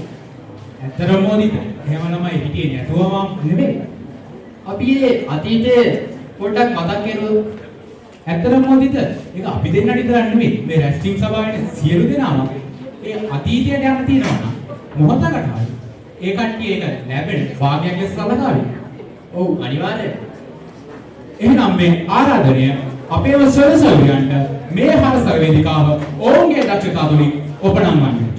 ඇත්තටම මොදිට එහෙම ළමයි හිටියේ නැතුවම නෙමෙයි. අපි මේ අතීතයේ පොඩ්ඩක් මතක් කරුවොත් ඇත්තටම මොදිට ඒක අපි දෙන්නට විතරක් නෙමෙයි මේ රැස්ටිං සභාවේ සියලු දෙනාම ඒ අතීතයට යන්න තියෙනවා මොහොතකට හරි ඒ කට්ටිය ඒක ලැබෙන භාගයක් ලෙස සලකාවි. ඔව් අනිවාර්යයෙන්. එහෙනම් මේ ආරාධනය අපේම සොරසවියන්ට මේ හරසර වේදිකාව ඔවුන්ගේ දක්ෂතා තුලින් ඔපනම්වන්නේ.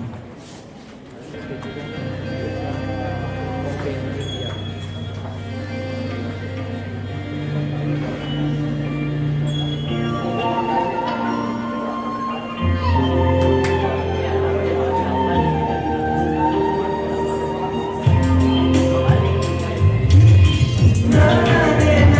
na na na na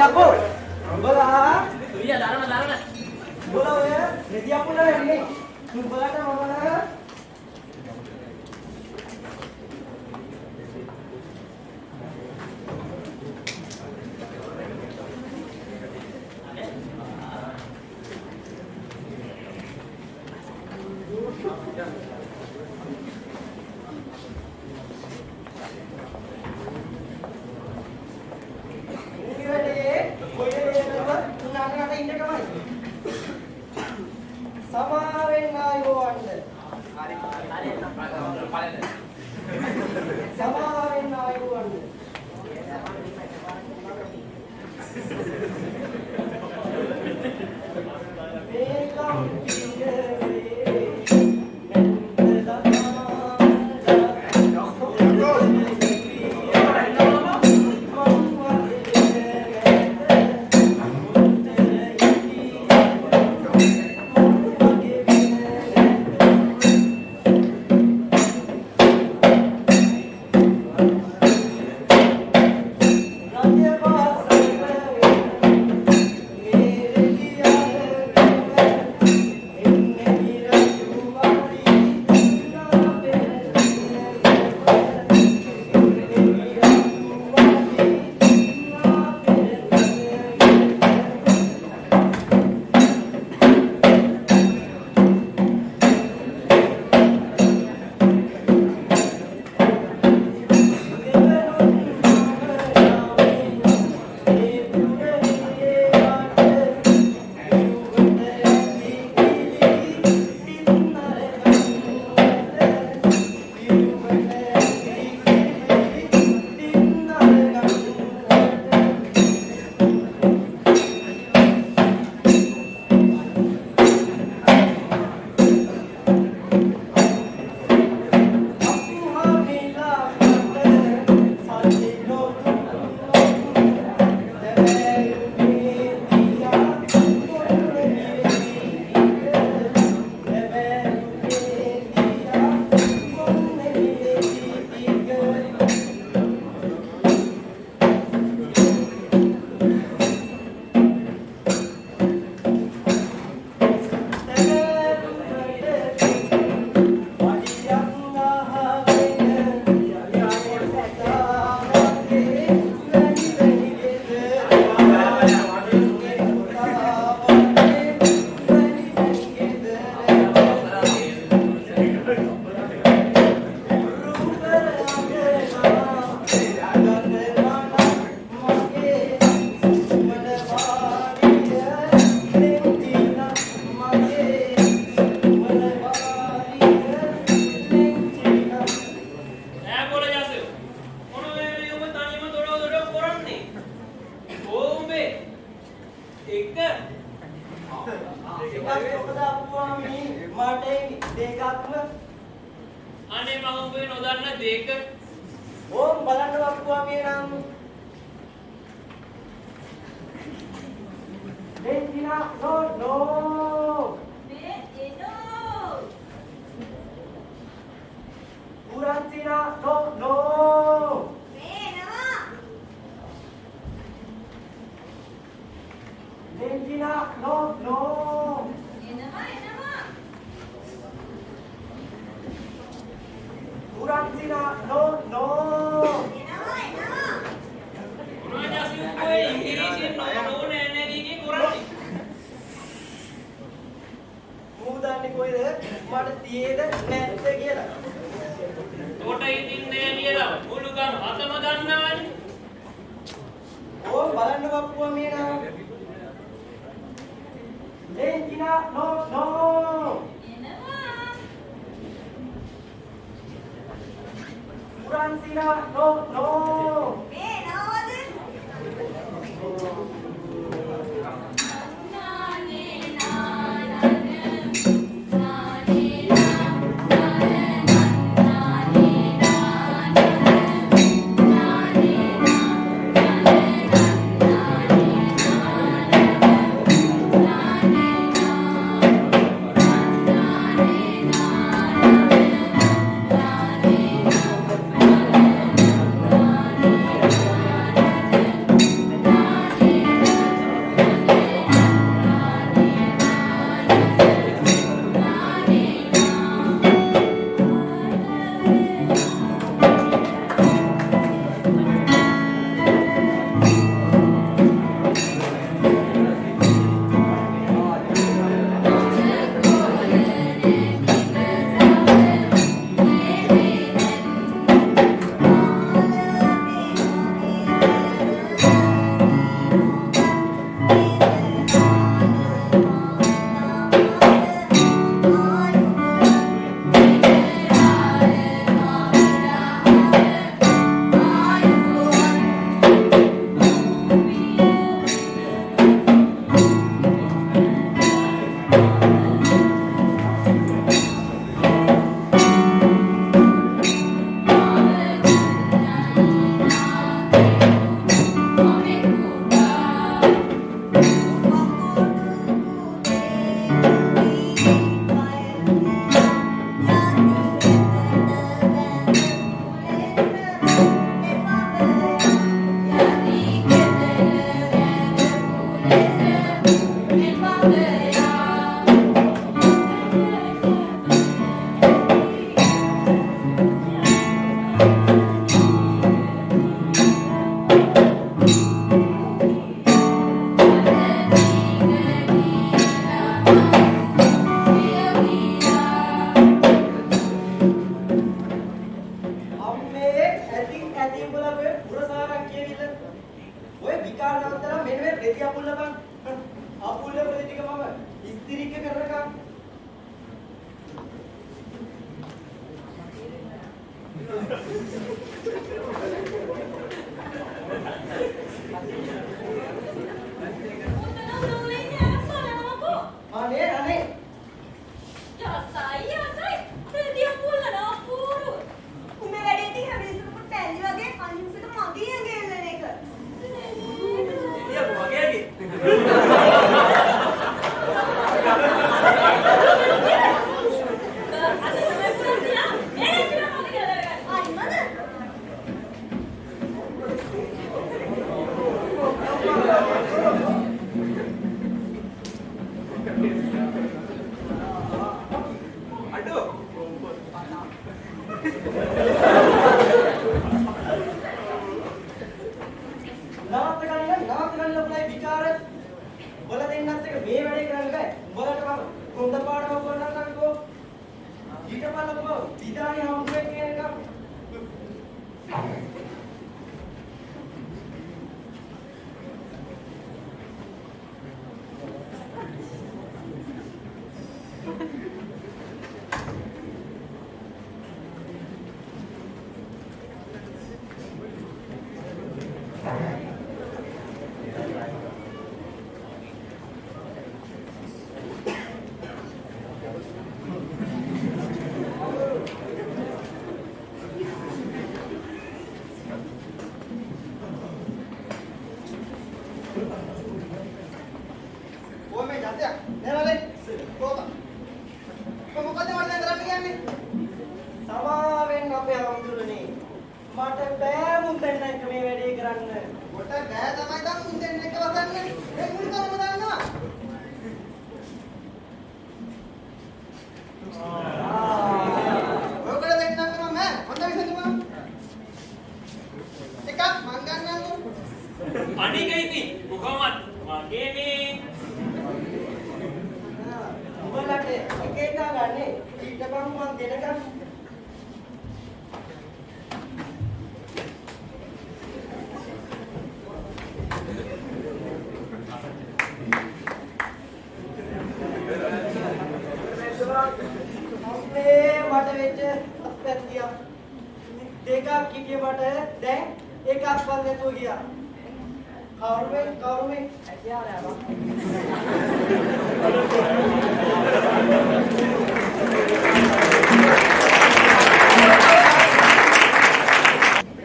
යකෝ. උඹලා තුලිය දාරම. උඹලා ඔය රෙදි අපුලා යන්නේ. උඹලාට මම අනේ මම උඹේ නොදන්න දෙයක ඕම් බලන්න වක්කුවා මේ නම් දෙන්නා නෝ මේ එනෝ උරන්තිනා නෝ මේ නවා දෙන්නා නෝ එනවා Urantina, no. මොනවා ජාසි උඹේ ඉංග්‍රීසියෙන් නෝ නෑ කීකේ කරන්නේ. මූ දන්නේ කොයිද මට තියේද නැද්ද කියලා. උඩ ඉතින් නෑ කියලා මුළු ගම අතම දන්නවනේ. ඕ බලන්න බප්පුවා මේ නා. දෙන්නා නෝ. Urantina, no. Hey, no, Thank you. අපුල්ල බං. අපුල්ල වල ටික මම ඉස්තිරික්ක කරනකම්. අනේ යසයි දෙවියන් පුල්ලනවා පුරු උඹේ වැඩේ ඉතින් හැමදෙස්සම පැල්ලි වගේ අනින්සට මගේ ඇඟෙල්ලන එක දෙවියන් වගේගේ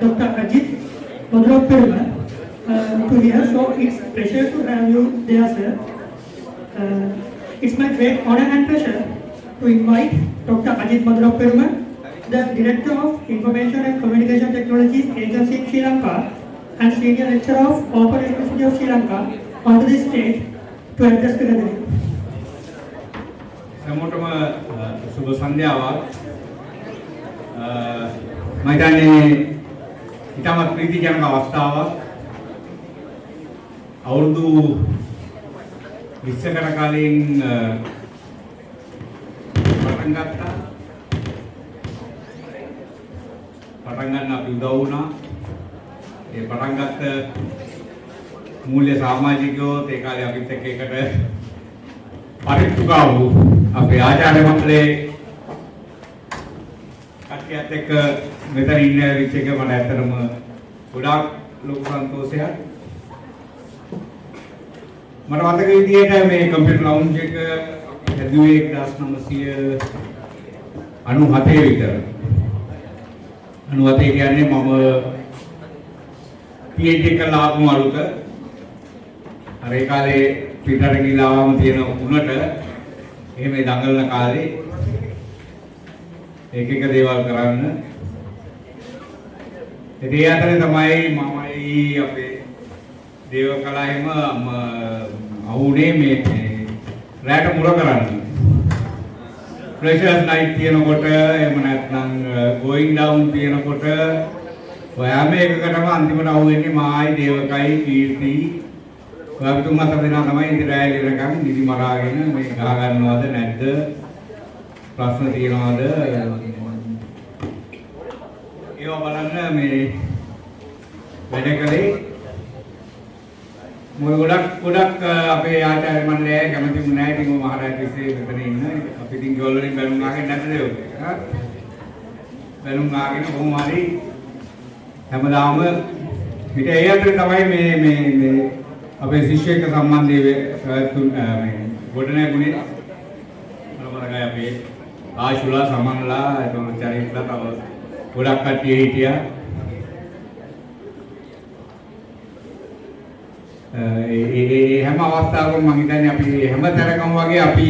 Dr. Ajit Madhuraperuma to here, so it's pleasure to have you there, sir. It's my great honor and pleasure to invite Dr. Ajit Madhuraperuma, the Director of Information and Communication Technologies Agency in Sri Lanka and Senior Lecturer of Open University of Sri Lanka, onto the stage to address the gathering. හැමෝටම සුබ සන්ධ්‍යාවක්. මම හිතන්නේ ඉතාමත් ප්‍රීතිජනක අවස්ථාවක්. අවුරුදු 20කට කලින් පටන් ගත්තා. පටන් ගන්න අපි උදව් වුණා. ඒ පටන් ගත්ත මූල්‍ය සමාජිකයෝ ඒ කාලේ අපිත් එක්ක එකට පරිත්තුකා වූ අපේ ආචාර්ය මණ්ඩලයේ කට්ටියත් එක්ක මෙතන ඉන්න විච් එක මට ඇත්තටම ගොඩාක් ලොකු සන්තෝෂයක්. මට මතක විදියට මේ කම්පියුටර් ලවුන්ජ් එක හැදුවේ 1997 විතර. 97 කියන්නේ මම PhD කරලා ආපු අලුත. අර ඒ කාලේ පිටරට ගිහලාම තියෙන උණට එහෙම දඟලන කාලේ එක දේවල් කරන්න. ඒ අතරේ තමයි මමයි අපේ දේව කලාවෙම අවුනේ මේ රැට මුල කරන්න. Freshers night තියෙනකොට එහෙම නැත්නම් going down තියෙනකොට ඔයාම එකකටම අන්තිමට අහුවෙන්නේ මායි දේවකයි කීර්ති ඔයා තුන් හතර දෙනා තමයි ඉතින් රැය ඉලරකම් නිදි මරාගෙන මේ ගහ ගන්නවද නැද්ද ප්‍රශ්න තියනවද ඒවා බලන්න මේ වැඩ කලේ මොකද ගොඩක් අපේ ආචාර්ය මණ්ඩලය කැමතිම නැහැ ඉතින් මහරජා තිස්සේ මෙතන ඉන්න අපි ඉතින් ගෝල් වලින් බැලුම් ආගෙන නැද්ද ඔය බැලුම් ආගෙන කොහොම හරි හැමදාම පිට ඒ අතර තමයි මේ අපේ ශිෂ්‍යයෙක් සම්බන්ධය මේ ගොඩනැගුණේ මලමරගය අපේ ආශුලා සමන්ලා එතකොට චරිතලා තව ගොඩක් කට්ටිය හිටියා ඒ හැම අවස්ථාවකම මම හිතන්නේ අපි හැම තැනකම වගේ අපි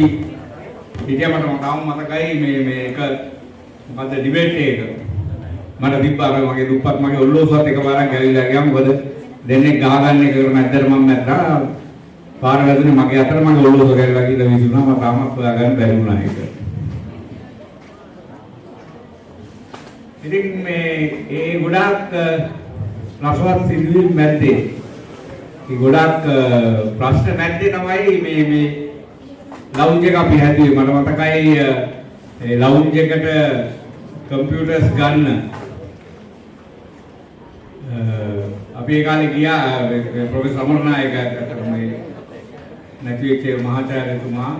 හිටියමට තාම මතකයි මේ එක මොකද්ද ඩිබේට් එක මට තිබ්බා මගේ දුප්පත් මගේ ඔල්ලෝසුවත් එකපාරක් ගැලිලා ගියා මොකද දෙන්නේ ගහගන්න එක කරන ඇද්දට මම මැද්දා පාර වැදුනේ මගේ අතට මගේ ඔල්ලෝසුව ගැලිලා ගිහලා විසුණා මම තාමත් හොයාගන්න බැරි වුණා ඒක ඉතින් මේ ඒ ගොඩාක් රසවත් සිදුවීම් මැද්දේ ඒ ගොඩාක් ප්‍රශ්න මැද්දේ තමයි මේ ලවුන්ජ් එක අපි හැදුවේ මට මතකයි ඒ ලවුන්ජ් එකට කම්පියුටර්ස් ගන්න අපි ඒ කාලේ ගියා ප්‍රොෆෙසර් අමරනායක මේ නැති වෙච්ච මහාචාර්යතුමා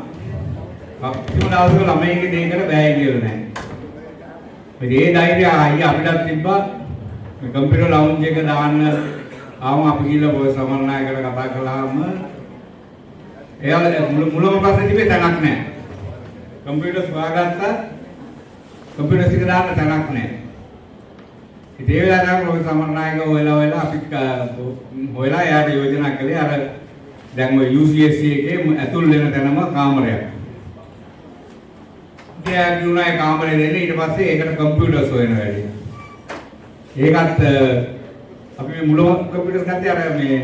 අපිට දවසක ළමයින්ගේ දෙයකට බෑ කියලා නැහැ. ඒ ධෛර්යය අයියා අපිටත් තිබ්බා මේ කම්පියුටර් ලවුන්ජ් එක දාන්න ආවම අපි ගිහලා ප්‍රොෆෙසර් අමරනායකට කතා කළාම එයාලා මුලම ප්‍රශ්නේ තිබේ තැනක් නැහැ. කම්පියුටර්ස් හොයාගත්තා කම්පියුටර්ස් එක දාන්න තැනක් නැහැ. ඉතින් ඒ වෙලාවට ප්‍රොෆෙසර් අමරනායක හොයලා අපි හොයලා එයාට යෝජනා කළේ අර දැන් ඔය UCSC එකේ ඇතුල් වෙන තැනම කාමරයක්. ඒ ගුණයි කාමරේ දෙන්නේ ඊට පස්සේ ඒකට කම්පියුටර්ස් හොයන වැඩි. ඒකත් අපි මේ මුලම කම්පියුටර්ස් ගත්තේ අර මේ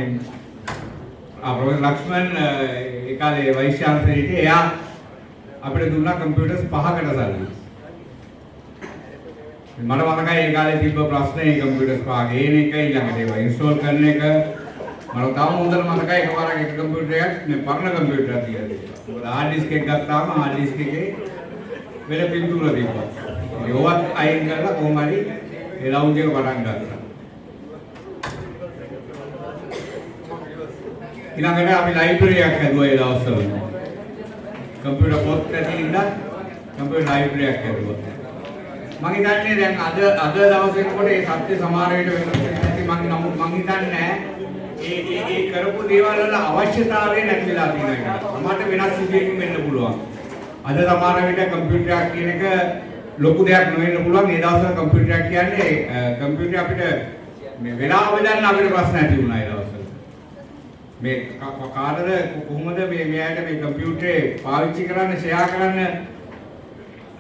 ප්‍රොෆෙසර් ලක්ෂ්මන් ඒ කාලේ වයිස් චාන්සලර් හිටියේ එයා අපිට දුන්නා කම්පියුටර්ස් 5කට සල්ලි. මට මතකයි ඒ කාලේ තිබ්බ ප්‍රශ්නේ කම්පියුටර්ස් 5 ගේන එක ඊළඟට ඒවා ඉන්ස්ටෝල් කරන එක මට තාම හොඳට මතකයි එකපාරක් එක කම්පියුටර් එකක් මේ පරණ කම්පියුටර් එකක් තියලා තියෙනවා. මොකද හાર્ඩ් ඩිස්ක් එකක් ගත්තාම හાર્ඩ් ඩිස්ක් එකේ වෙන පින්තූර තිබ්බා. ඒවත් අයින් කරලා කොහොම හරි ඒ ලවුන්ජ් එක පටන් ගත්තා. ඊළඟට අපි ලයිබ්‍රරි එකක් හැදුවා ඒ දවස්වල. කම්පියුටර් පොත් ඇති ඉඳලා කම්පියුටර් ලයිබ්‍රරි එකක් හැදුවා. මම හිතන්නේ දැන් අද දවසේ කොට ඒ සත්‍ය සමහර විට වෙනස් නැති නමුත් මම හිතන්නේ ඒ කරපු දේවල් වල අවශ්‍යතාවය නැති වෙලා තියෙනවා කියලා. සමහරට වෙනස් සිදුවීම් වෙන්න පුළුවන්. අද සමහර විට කම්පියුටරයක් කියන එක ලොකු දෙයක් නොවෙන්න පුළුවන්. මේ දවස්වල කම්පියුටරයක් කියන්නේ කම්පියුටර් අපිට මේ වෙලාව බෙදන්න අපිට ප්‍රශ්න ඇති වුණා ඒ දවස්වල. මේ කාටද කොහොමද මෙයාට මේ කම්පියුටරේ පාවිච්චි කරන්න ෂෙයා කරන්න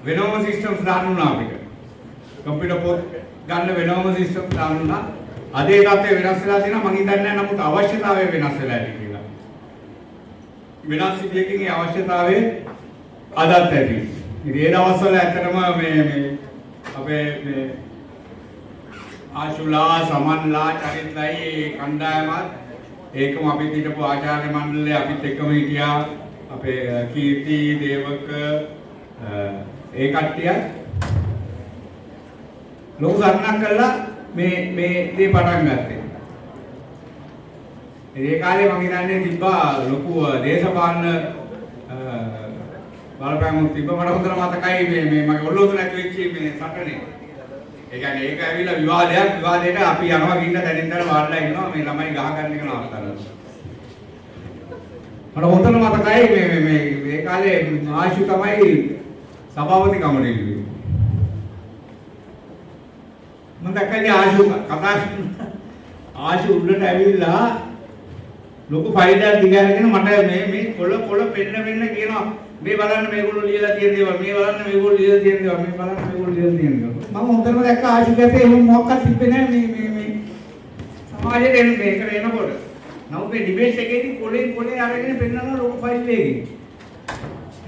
වෙනම සිස්ටම්ස් දාන්න උනා අපිට. කම්පියුටර් පොත් ගන්න වෙනම සිස්ටම් දාන්න උනා. අද ඒ තත්ත්වය වෙනස් වෙලා තියෙනවා මම හිතන්නේ නමුත් අවශ්‍යතාවය වෙනස් වෙලා ඇති කියලා. වෙනස් විදියකින් ඒ අවශ්‍යතාවය අදත් ඇති. ඉතින් ඒ දවස්වල ඇත්තටම මේ අපේ මේ ආශුලා සමන්ලා චරිතයි කණ්ඩායමත් ඒකම අපි හිටපු ආචාර්ය මණ්ඩලය අපිත් එක්කම හිටියා අපේ කීර්ති දේවක ඒ කට්ටිය ලොකු සරණක් කළා මේ දේ පටන් ගත්තේ. ඒ කාලේ මම හිතන්නේ තිබ්බා ලොකු දේශපාලන බලපෑමක් තිබ්බ මට හොඳට මතකයි මේ මගේ ඔල්ලෝසු නැති වෙච්ච මේ සටනේ. ඒ කියන්නේ ඒක ඇවිල්ලා විවාදයට අපි යනවා ගින්න දැනින් දැන වාඩිලා ඉන්නවා මේ ළමයි ගහ ගන්න එක නවත්තන්න. මට හොඳට මතකයි මේ කාලේ ආශු තමයි සභාපති කමට ඉන්නේ. මම දැක්කේ ආශු උඩට ඇවිල්ලා ලොකු ෆයිල් එකක් දිගාරගෙන මට මේ කොළ පෙන්න කියනවා මේ බලන්න මේගොල්ලෝ ලියලා තියෙන දේවල් මේ බලන්න මේගොල්ලෝ ලියලා තියෙන දේවල් මේ බලන්න මේගොල්ලෝ ලියලා තියෙන දේවල් මම හොඳටම දැක්ක ආශු ගැතේ එහෙම මොකක්වත් තිබ්බේ නැහැ මේ සමාජයේ දෙන මේකට එනකොට නමුත් මේ ඩිබේට් එකේදී කොලේ අරගෙන පෙන්නන ලොකු ෆයිල් එකකින්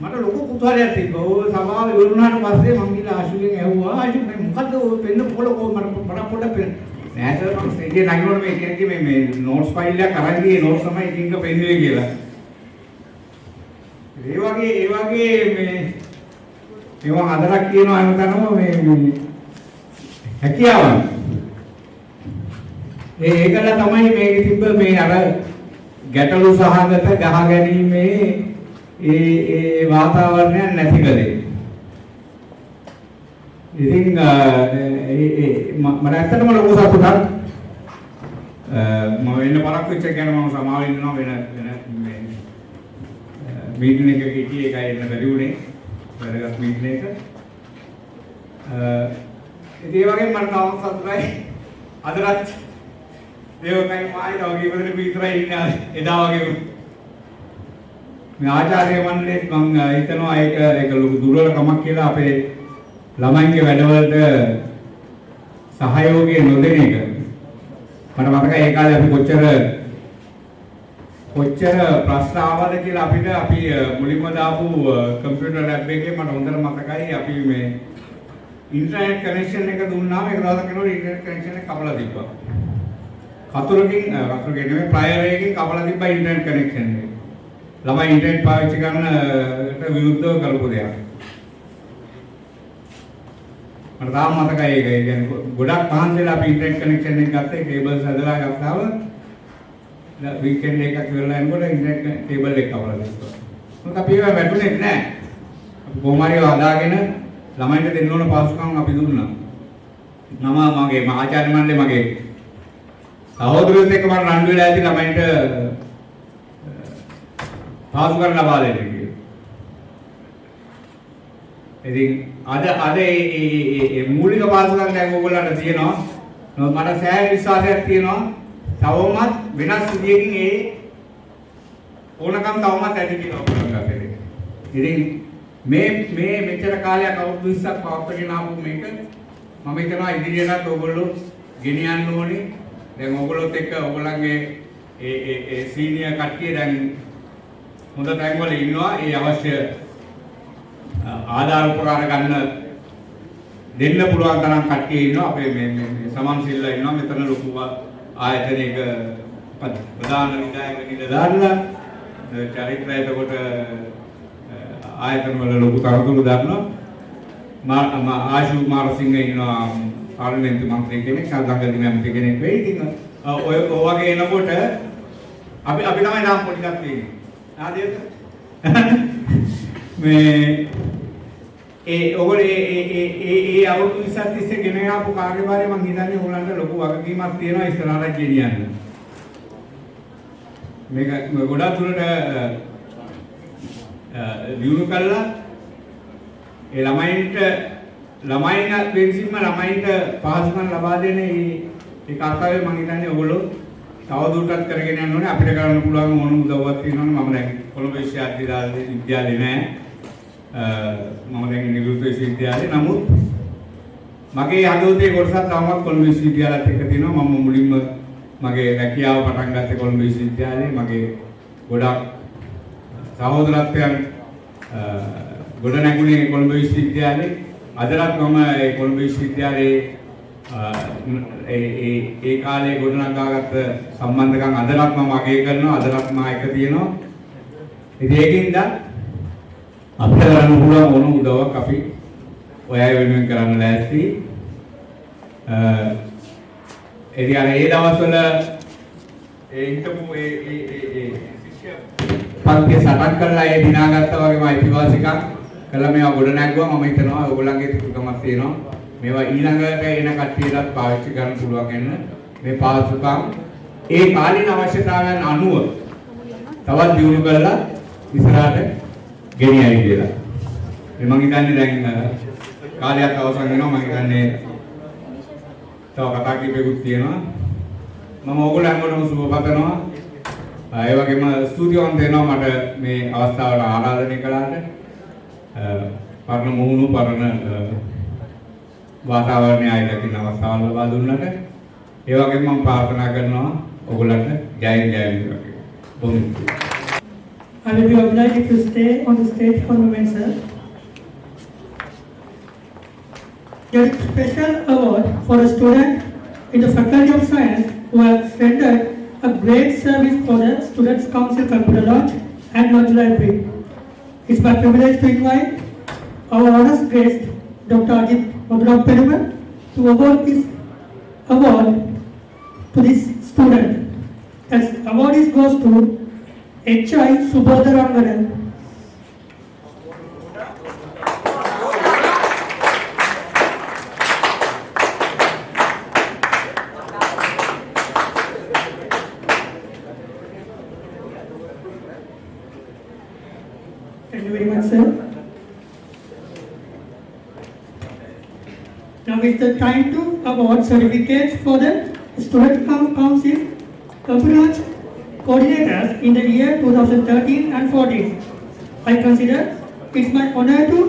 මට ලොකු කුතුහලයක් තිබ්බා. ඔය සභාව ඉවරුනාට පස්සේ මම ගිහලා ආශුගෙන් ඇහුවා ආශු මේ මොකද්ද ඔය පෙන්න පොළ කොහොමද පොඩක් පෙන්න නෑ සර් මම ස්ටේජේ නැගිනකොට මේ කෙනෙක්ගේ මේ නෝට්ස් ෆයිල් එකක් අරන් ගියේ නෝට්ස් තමයි එකින් එක පෙන්නුවේ කියලා. ඒ වගේ මේ ඒවා හදලා කියනවා හැමතැනම මේ හැකියාවන් ඒකල තමයි මේ තිබ්බ මේ අර ගැටලු සහගත ගහ ගැනීමේ ඒ වාතාවරණය නැති කලේ. ඉතින් මම ඇත්තටම ලොකු සතුටක් මම වෙන පරක් වෙච්ච එක ගැන මම සමාව ඉන්නවා වෙන මේ මීටින් එකක හිටියේ ඒකයි එන්න බැරි වුණේ වැරගත් මීටින් එක. ඒ වගේම මට තාම සතුටයි අදටත් දේවකයි මායි වගේ වදින විතරයි ඉන්නේ එදා වගේම. මේ ආචාර්ය මණ්ඩලෙත් මම හිතනවා ඒක ලොකු දුර්වලකමක් කියලා අපේ ළමයින්ගේ වැඩවලට සහයෝගය නොදෙන එක. මට මතකයි ඒ කාලේ අපි කොච්චර ප්‍රශ්න ආවද කියලා අපි මුලින්ම දාපු කම්පියුටර් ලැබ් එකේ මට හොඳට මතකයි අපි මේ ඉන්ටර්නෙට් කනෙක්ෂන් එක දුන්නාම ඒක දවසක් යනකොට ඉන්ටර්නෙට් කනෙක්ෂන් එක කපලා තිබ්බා. කතුරකින් නෙමෙයි ප්‍රයර් එකකින් කපලා තිබ්බා ඉන්ටර්නෙට් කනෙක්ෂන් එක. ළමයි ඉන්ටර්නෙට් පාවිච්චි කරනට විරුද්ධව කරපු දෙයක්. මට තාම මතකයි ඒක. ඒ කියන්නේ ගොඩක් පහන්සෙලා අපි ඉන්ටර්නෙට් කනෙක්ෂන් එක ගත්තේ කේබල්ස් හදලා ගත්තාම වීකෙන්ඩ් එකක් ඉවරලා යනකොට ඉන්ටර්නෙට් කේබල් එක කවලා දැක්කා. මොකද අපි ඒවා වැටුනේ නැහැ. අපි කොහොම හරි හදාගෙන ළමයින්ට දෙන්න ඕන පහසුකම් අපි දුන්නා. මගේ ආචාර්ය මණ්ඩලේ මගේ සහෝදරයොත් එක්ක මම රණ්ඩු වෙලා ඇති ළමයින්ට පහසුකම් ලබා දෙන්න කියලා. ඉතින් අද ඒ මූලික පහසුකම් දැන් ඕගොල්ලන්ට තියෙනවා. මට සෑහෙන විශ්වාසයක් තියෙනවා. තවමත් වෙනස් විදියකින් ඒ ඕනකම් තවමත් ඇති කියලා ඔයගොල්ලෝ ගත්තේ. ඉතින් මේ මෙච්චර කාලයක් අවුරුදු 20ක් පවත්වාගෙන ආපු මේක මම හිතනවා ඉදිරියටත් ඔයගොල්ලෝ ගෙනියන්න ඕනේ. දැන් ඔයගොල්ලොත් එක්ක ඔයගොල්ලන්ගේ ඒ සීනියර් කට්ටිය දැන් හොඳ තැන්වල ඉන්නවා. ඒ අවශ්‍ය ආධාර උපකාර ගන්න දෙන්න පුළුවන් තරම් කට්ටිය ඉන්නවා. අපේ මේ සමන් සිල්ලා ඉන්නවා. මෙතන ලොකු ආයතනයක ප්‍රධාන විධායක නිලධාරීලා චරිත්‍රය එතකොට ආයතන වල ලොකු තරතුරු දන්නවා. ආශු මාරසිංහ ඉන්නවා පාර්ලිමේන්තු මන්ත්‍රී කෙනෙක්, සංගම්පති මැතිණි කෙනෙක් වෙයි. ඉතින් ඔය වගේ එනකොට අපි තමයි නාම පොඩි එකක් තියෙන්නේ. ආදීද? මේ ඔයගොල්ලෝ අවුරුදු 20ක් තිස්සේ ගෙන ආපු කාර්යභාරය මම හිතන්නේ ඕගොල්ලන්ට ලොකු වගකීමක් තියෙනවා ඉස්සරහට ගෙනියන්න. මේක ගොඩක් දුරට දියුණු කළා ඒ ළමයින්ට වෙනසින්ම ළමයින්ට පහසුකම් ලබා දෙන ඒ කර්තව්‍ය මම හිතන්නේ ඔයගොල්ලෝ තවදුරටත් කරගෙන යන්න ඕනේ. අපිට කරන්න පුළුවන් මොන උදව්වක් තියෙනවනේ. මම දැන් කොළඹ විශ්වවිද්‍යාලේ නෑ. මම දැන් නිවෘත්ති විශ්වවිද්‍යාලේ. නමුත් මගේ හදවතේ කොටසක් තවමත් කොළඹ විශ්වවිද්‍යාලයත් එක්ක තියෙනවා. මම මුලින්ම මගේ රැකියාව පටන් ගත්තේ කොළඹ විශ්වවිද්‍යාලේ. මගේ ගොඩක් සහෝදරත්වයන් ගොඩ නැගුණේ කොළඹ විශ්වවිද්‍යාලේ. අදටත් මම ඒ කොළඹ විශ්වවිද්‍යාලේ ඒ කාලේ ගොඩනගාගත්ත සම්බන්ධකම් අදටත් මම අගය කරනවා. අදටත් මම එක තියෙනවා. ඉතින් ඒකින්ද අපිට කරන්න පුළුවන් ඕන උදව්වක් අපි ඔයයි වෙනුවෙන් කරන්න ලෑස්ති. ඒ දවස්වල හිටපු ඒ පන්තිය සටන් කරලා ඒ දිනාගත්තා වගේම අයිතිවාසිකම් කළා මේවා ගොඩ නැගුවා. මම හිතනවා ඔයගොල්ලන්ගේ තිබුකමක් තියෙනවා. මේවා ඊළඟට එන කට්ටියටත් පාවිච්චි කරන්න පුළුවන් වෙන මේ පාසුකම් ඒ කාලීන අවශ්‍යතාවයන් අනුව තවත් දියුණු කරලා ඉස්සරහට ගෙනියයි කියලා. මම හිතන්නේ දැන් කාලයක් අවසන් වෙනවා. මම හිතන්නේ තව කතා කිහිපයක්ත් තියෙනවා. මම ඕගොල්ලෝ හැමෝටම සුබ පතනවා. ඒ වගේම ස්තුතිවන්ත වෙනවා මට මේ අවස්ථාවට ආරාධනය කළාට. පරණ මුහුණු පරණ වාතාවරණය ආයි දකින්න අවස්ථාව ලබා දුන්නට. ඒ වගේම මම ප්‍රාර්ථනා කරනවා ඔයගොල්ලන්ට ජයෙන් ජය වේවා කියලා. I will be obliged to stay on the stage for a moment, sir. There is a special award for a student in the Faculty of Science who has rendered a great service for the Students' Council Computer Launch and Launch Library. It's my privilege to invite our honest guest, Dr. Ajit Perumal, to award this award to this student. As award goes to H.I. Subodharangana. Thank you very much, sir. Now is the time to award certificates for the Student Council Computer Launch coordinators in the year 2013 and 14. I consider it's my honor to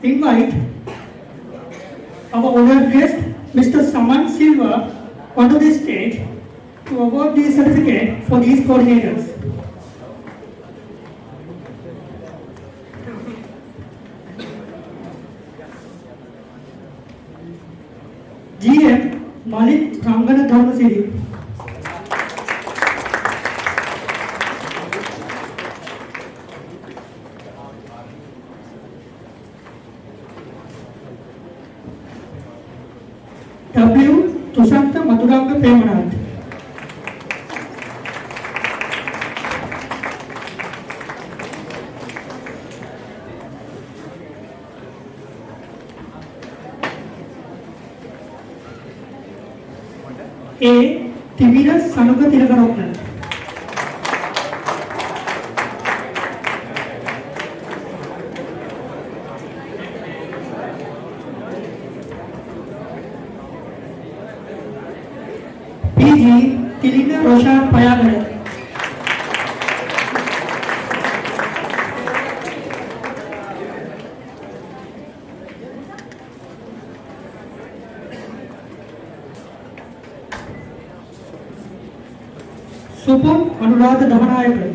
invite our honored guest, Mr. Saman Silva, onto the stage to award the certificate for these coordinators. GM Malik Rangana Dharmasiri. W. Tushanta Madhuranga Premanath. A. Timira Sanuka Tilakaratna. PG Tilina Roshan Payagara. Supam Anuradha Dhamanayaka.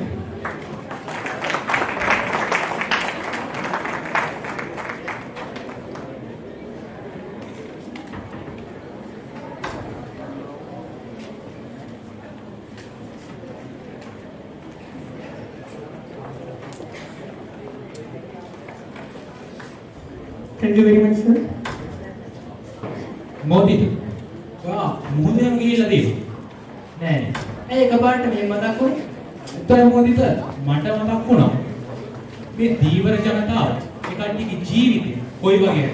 Thank you very much, sir. මොදිත. වා මොහොතෙන් ගිහිල්ලා තියෙනවා. නෑ. ඇයි එකපාරට මේ මතක් වුනේ? උත්තර මොදිත මට මතක් වුණා. මේ දීවර ජනතාව ඒ කට්ටියගේ ජීවිතේ කොයි වගේද?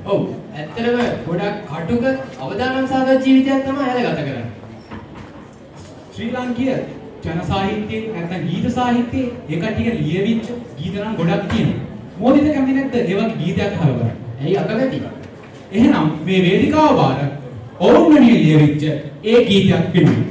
ඔව්. ඇත්තටම ගොඩක් අටුක අවදානම් සාගත ජීවිතයක් තමයි අයලා ගත කරන්නේ. ශ්‍රී ලාංකීය ජන සාහිත්‍යයේ නැත්නම් ගීත සාහිත්‍යයේ ඒ කට්ටියගේ ලියවිච්ච ගීත නම් ගොඩක් තියෙනවා. මොදිත කැමති නැද්ද ඒ වගේ ගීතයක් අහලා? ඇයි අකමැති? එහෙනම් මේ වේදිකාව බාර ඔවුන් වෙනුවෙන් ලියවිච්ච ඒ ගීතයක් පිළිගන්න.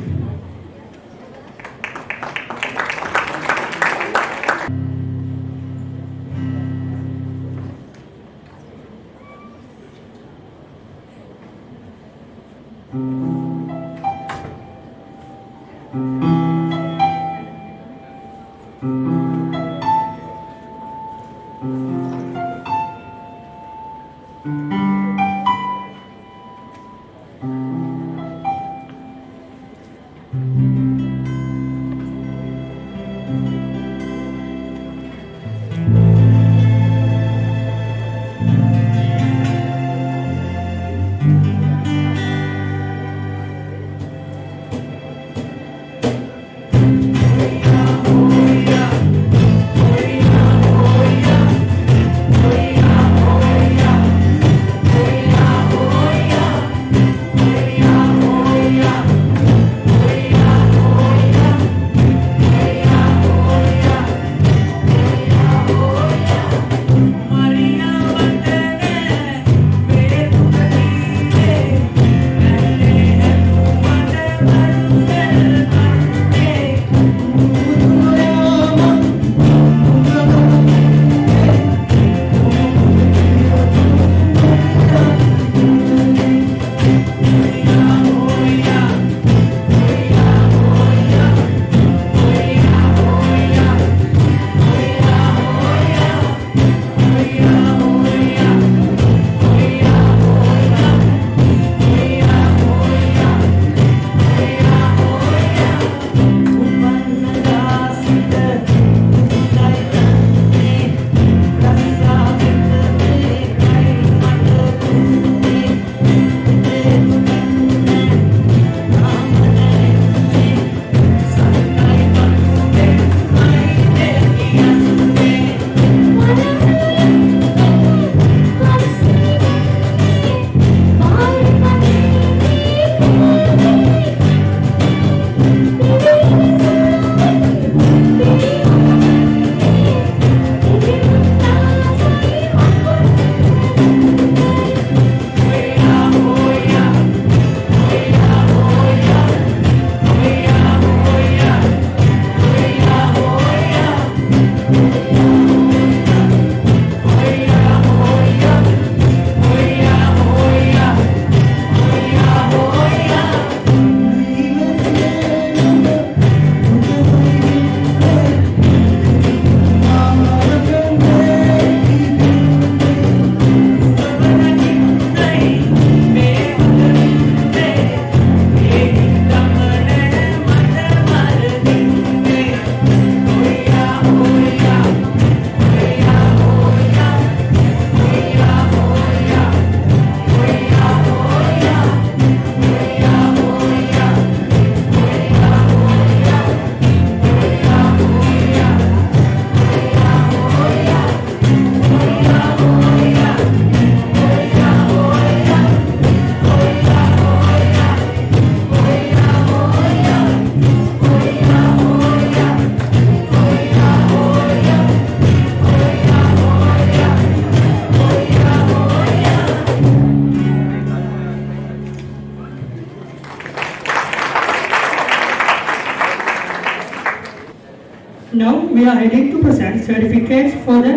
we are heading to present certificates for the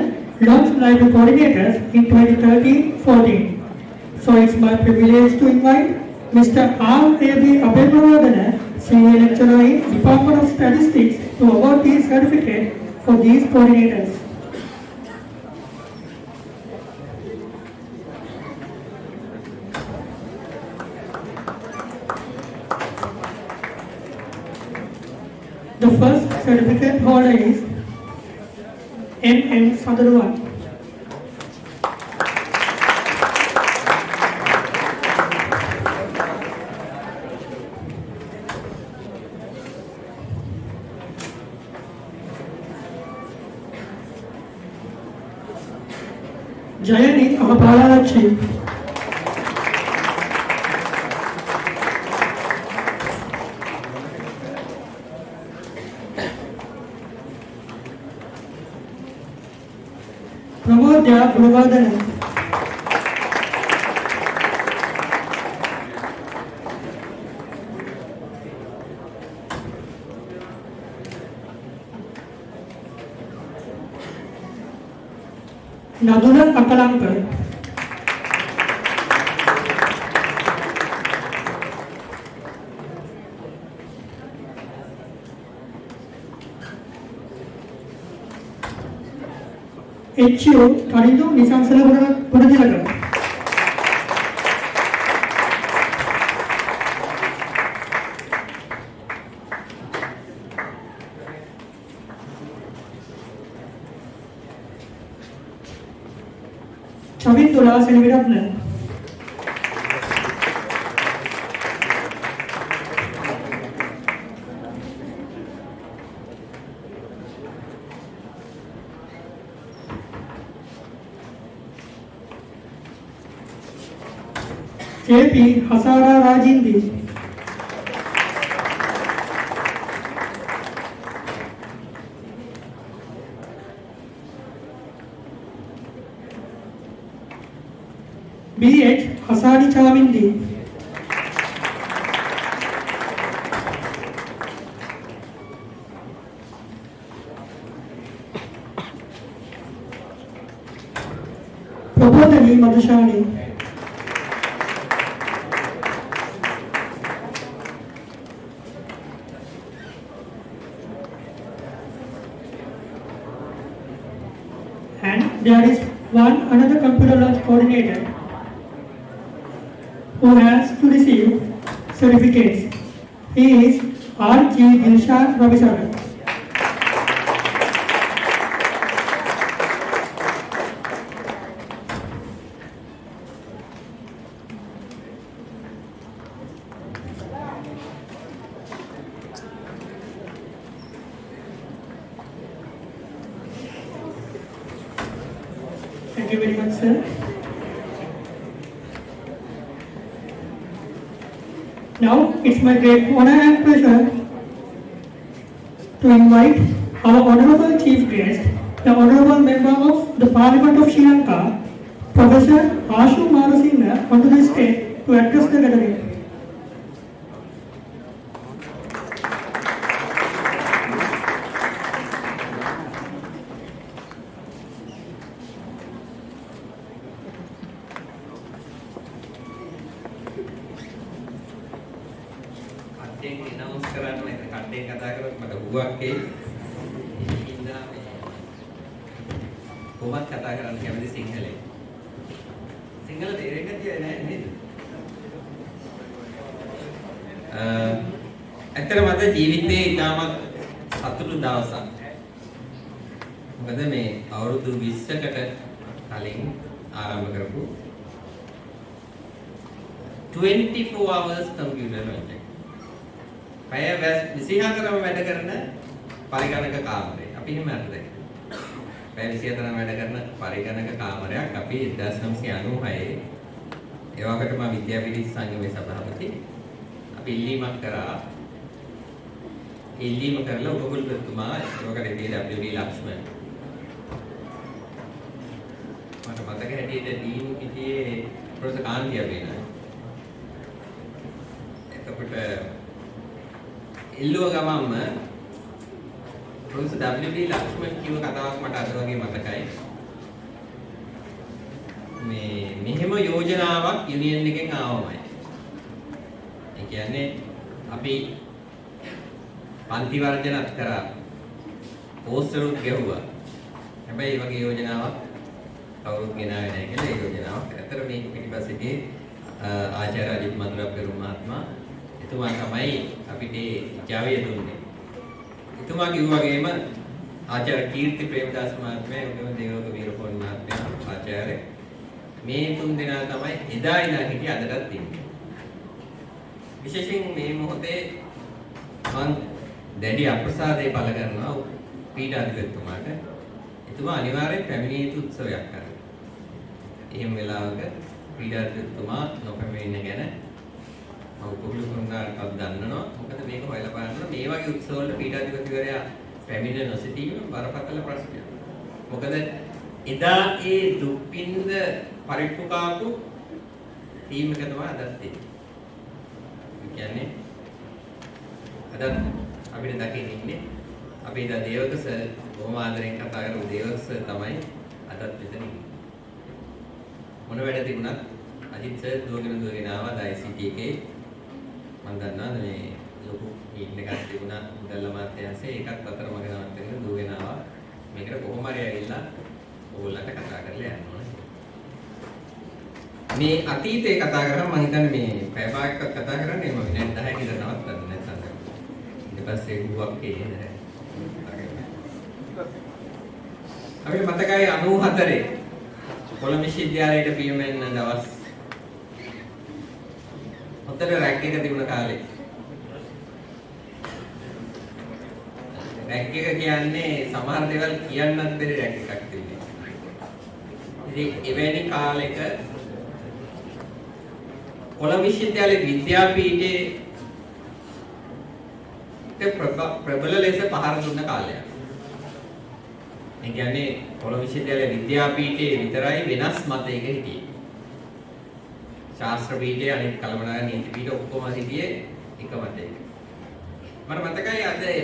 launch library coordinators in 2013-14. So it's my privilege to invite Mr. R.A.B. Abhebhavadana, Senior Lecturer in Department of Statistics, to award these certificates for these coordinators. The first certificate holder is M.M. Sadaruwan. Jayani Abhalalachi. Pramodya Guruvardhana. Nadula Akalankar. H.U. Karindu Nisansala Puradilaga. Chavindula Selviratna. J.P. Hasara Rajindi. B.H. Hasani Chavindi. Prabodhani Madhushani. And there is another computer launch coordinator who has to receive certificates. He is R.G. Dilshan Ravisagar. Thank you very much, sir. Now, it's my great honor and pleasure to invite our Honorable Chief Guest, the Honorable Member of the Parliament of Sri Lanka, Professor Ashu Marasinghe, onto the stage to address the gathering. announce කරන්න මම කට්ටේ කතා කරොත් මට හුවක් එයි. ඉන්නා මේ කොහොමද කතා කරන්න කැමති සිංහලෙන්. සිංහල තේරෙන්නේ නැහැ නේද? ඇත්තටම අද ජීවිතේ ඉතාමත් සතුටු දවසක්. මොකද මේ අවුරුදු 20කට කලින් ආරම්භ කරපු 24 hours computer වලට. පැය 24ම වැඩ කරන පරිගණක කාමරය. අපි එහෙම අරද. පැය 24ම වැඩ කරන පරිගණක කාමරයක් අපි 1996 ඒ වගේම මම විද්‍යාපීඨ සංගමේ සභාපති අපි ඉල්ලීමක් කරා. ඉල්ලීම කරලා උපකුලපතිතුමා ඒ වගේ ඩී.ඩබ්ලිව්.ඩී. ලක්ෂ්මන් මට මතක හැටියට ඩීන් හිටියේ ප්‍රොෆෙසර් කාන්ති අබේන. එතකොට ඉල්ලුව ගමන්ම ප්‍රොෆෙසර් W.D. ලක්ෂ්මන් කිව්ව කතාවක් මට අද වගේ මතකයි. මෙහෙම යෝජනාවක් යුනියන් එකෙන් ආවමයි. ඒ කියන්නේ අපි පන්ති වර්ජනත් කරා. පෝස්ටරුත් ගැහුවා. හැබැයි මේ වගේ යෝජනාවක් කවුරුත් ගෙනාවේ නැහැ කියලා ඒ යෝජනාවක්. ඇත්තට මේ පිටිපස්සේ ආචාර්ය අජිත් මధుරපෙරුම මහත්මයා එතුමා තමයි අපිට ජාවය දුන්නේ. එතුමා කිව්වා වගේම ආචාර්ය කීර්ති ප්‍රේමදාස මහත්මයා උගම දේවක වීරපොන් මහත්මයා ආචාර්ය මේ තුන් දෙනා තමයි එදා ඉඳන් හිටිය අදටත් ඉන්නේ. විශේෂයෙන් මේ මොහොතේ මම දැඩි අප්‍රසාදය පළ කරනවා පීඩාධිපතිතුමාට. එතුමා අනිවාර්යෙන් පැමිණිය යුතු උත්සවයක් කරනවා. එහෙම වෙලාවක පීඩාධිපතිතුමා නොපැමිණෙන ගැන මම කුරුළු කුරුණාටත් දන්නවා. මොකද මේක හොයලා බලන්න මේ වගේ උත්සව වල පීඩාධිපතිවරයා පැමිණ නොසිටීම බරපතල ප්‍රශ්නයක්. මොකද එදා ඒ දුක්පින්ද පරිප්පු කාපු ටීම් එක තමයි අදත් තියෙන්නේ. ඒ කියන්නේ අද අපිට දකින්න ඉන්නේ අපි ඉතින් දේවක සර් බොහොම ආදරෙන් කතා කරපු දේවක සර් තමයි අදත් මෙතන ඉන්නේ. මොන වැඩ තිබුණත් අජිත් සර් දුවගෙන ආවා ICT එකේ. මම දන්නවා මේ ලොකු මීටින් එකක් තිබුණා මුදල් අමාත්‍යාංශයේ ඒකත් අතරමඟ නවත්තගෙන දුවගෙන ආවා. මේකට කොහොම හරි ඇවිල්ලා ඕගොල්ලන්ට කතා කරලා යන්න ඕනේ. මේ අතීතේ කතා කරාම මම හිතන්නේ මේ පැය භාගයක් කතා කරන්නේ මම විනාඩි 10 කට නවත්තන්න නැත්නම් ඊට පස්සේ ගුවක් කියන්නේ. අපිට මතකයි 94 කොළඹ විශ්වවිද්‍යාලයට පියමෙන්න දවස් හතර රැක් එක තිබුණ කාලේ. රැක් එක කියන්නේ සමහර දේවල් කියන්නත් බැරි රැක් එකක් තිබුණේ. ඉතින් එවැනි කාලෙක කොළඹ විශ්වවිද්‍යාලයේ විද්‍යාපීඨයේ ප්‍රබල ලෙස පහර දුන්න කාලයක්. ඒ කියන්නේ කොළඹ විශ්වවිද්‍යාලයේ විද්‍යාපීඨයේ විතරයි වෙනස් මතයක හිටියේ. ශාස්ත්‍ර පීඨයේ අනිත් කළමනාර නීති පීඨ ඔක්කොම හිටියේ එක මතයක. මට මතකයි අද මේ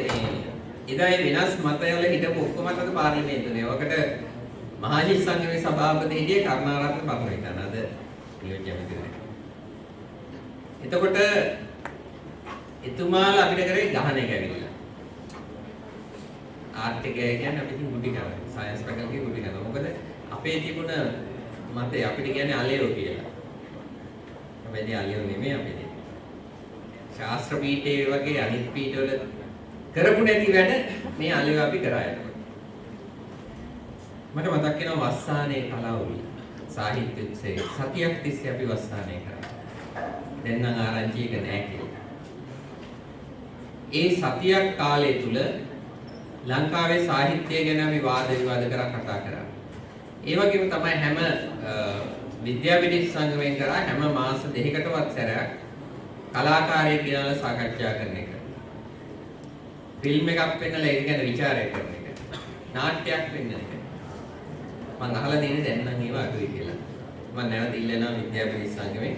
එදා වෙනස් මතවල හිටපු ඔක්කොම අද පාර්ලිමේන්තුවේ. ඔකට මහජන සංඝයේ සභාපති හිටියේ කරුණාරත්න බණ්ඩාරවිතාන අද නියෝජ්‍ය ඇමතිවරයා. එතකොට එතුමාලා අපිට කරේ ගහන එක ඇවිල්ලා. ආර්ථිකය කියන්නේ අපි ඉතින් ගුටි කරනවා. සයන්ස් පැකල්ටි ගුටි කරනවා. මොකද අපේ තිබුණ මතය අපිට කියන්නේ අලියෝ කියලා. හැබැයි අලියෝ නෙමෙයි අපිට. ශාස්ත්‍ර පීඨයේ වගේ අනිත් පීඨවල කරපු නැති වැඩ මේ අලියෝ අපි කරා යනවා. මට මතක් වෙනවා වස්සානේ කලාවුල සාහිත්‍ය උත්සවයේ සතියක් තිස්සේ අපි වස්සානේ කරා. දැන් නම් ආරංචි එක නැහැ කියලා. ඒ සතියක් කාලය තුල ලංකාවේ සාහිත්‍යය ගැන අපි වාද විවාද කරා කතා කරා. ඒ වගේම තමයි හැම විද්‍යාපීඨ සංගමයෙන් කරා හැම මාස දෙකකටවත් සැරයක් කලාකාරයෙක් ගෙනල්ලා සාකච්ඡා කරන එක. ෆිල්ම් එකක් පෙන්නලා ඒක ගැන ਵਿਚාරය කරන එක. නාට්‍යයක් පෙන්නන එක. මම අහලා තියෙන්නේ දැන් නම් ඒව අඩුයි කියලා. මම නැවත ඉල්ලනවා විද්‍යාපීඨ සංගමයෙන්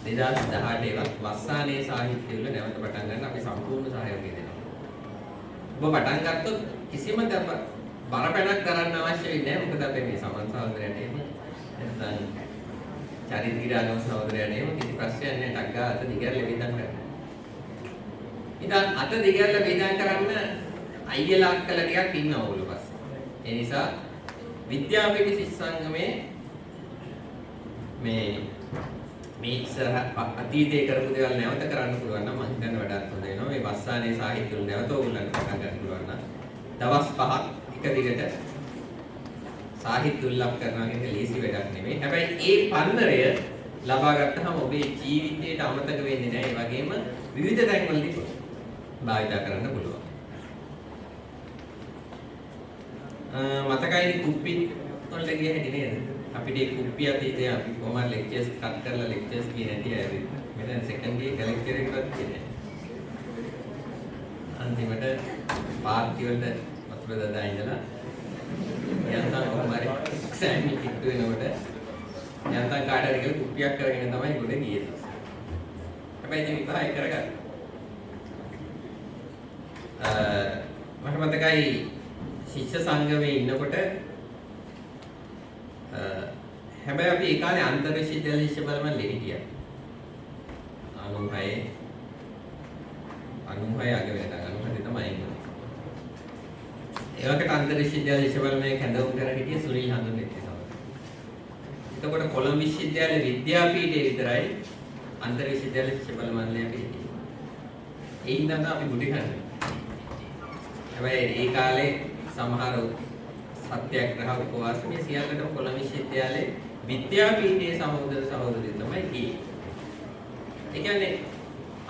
2018 වස්සානේ සාහිත්‍ය වල නැවත පටන් ගන්න අපි සම්පූර්ණ සහයෝගය දෙනවා. ඔබ පටන් ගත්තොත් කිසිම බරපැනක් කරන්න අවශ්‍ය වෙන්නේ නැහැ. මොකද අපි මේ සමන් සහෝදරයන්ට එහෙම නැත්නම් චරිත ගිරාගම සහෝදරයන්ට එහෙම කිසි ප්‍රශ්නයක් නැහැ. ටග්ගා අත දිගහැරලා වේදන් කරනවා. ඉතින් අත දිගහැරලා වේදන් කරන්න අයියලා අක්කලා ටිකක් ඉන්නවා ඔයගොල්ලෝ පස්සේ. ඒ නිසා විද්‍යාපීඨ ශිෂ්‍ය සංගමේ මේ ඉස්සරහ අතීතයේ කරපු දේවල් නැවත කරන්න පුළුවන් නම් මම හිතන්නේ වඩාත් හොඳ වෙනවා. මේ වස්සානේ සාහිත්‍ය වල නැවත ඕගොල්ලන්ට පටන් ගන්න පුළුවන් නම් දවස් 5ක් එක දිගට සාහිත්‍ය උල්ලංඝ කරනවා කියන එක ලේසි වැඩක් නෙමෙයි. හැබැයි ඒ පන්නරය ලබා ගත්තහම ඔබේ ජීවිතයට අමතක වෙන්නේ නැහැ. ඒ වගේම විවිධ තැන්වලදී භාවිත කරන්න පුළුවන්. මතකයි කුප්පි වලට ගිය හැටි නේද? අපිට ඒ කුප්පිය අතීතයේ අපි කොහොමද ලෙක්චර්ස් කට් කරලා ලෙක්චර්ස් ගියේ නැති අය. මෙතන සෙකන්ඩ් ඉයර් ලෙක්චර් එකවත් කියන්නේ. අන්තිමට පාර්ටි වලට වතුර දදා ඉඳලා යන්තම් කොහොමද එක්සෑම් එක ඉක්තු වෙනකොට යන්තම් කාට හරි කියලා කුප්පියක් කරගෙන තමයි ගොඩ ගියේ. හැබැයි ඉතින් විපහාය කරගත්තා. මට මතකයි ශිෂ්‍ය සංගමයේ ඉන්නකොට හැබැයි අපි ඒ කාලේ අන්තර් විශ්වවිද්‍යාල ශිෂ්‍ය බලමල්ලේ හිටියා. 96 අග වෙනකන් 97 තමයි ඉන්නේ. ඒ වගේ අන්තර් විශ්වවිද්‍යාල ශිෂ්‍ය බලමේ කැඳවුම් කර හිටියේ සුනිල් හඳුනෙත් තමයි. එතකොට කොළඹ විශ්වවිද්‍යාල විද්‍යාපීඨයේ විතරයි අන්තර් විශ්වවිද්‍යාල ශිෂ්‍ය බලමල්ලේ අපි හිටියේ. ඒ හින්දා අපි ගුටි කන්නේ. හැබැයි ඒ කාලේ සමහර සත්‍යග්‍රහ උපවාස මේ සියල්ලටම කොළඹ විශ්වවිද්‍යාලයේ විද්‍යාපීඨයේ සහෝදර තමයි ගියේ. ඒ කියන්නේ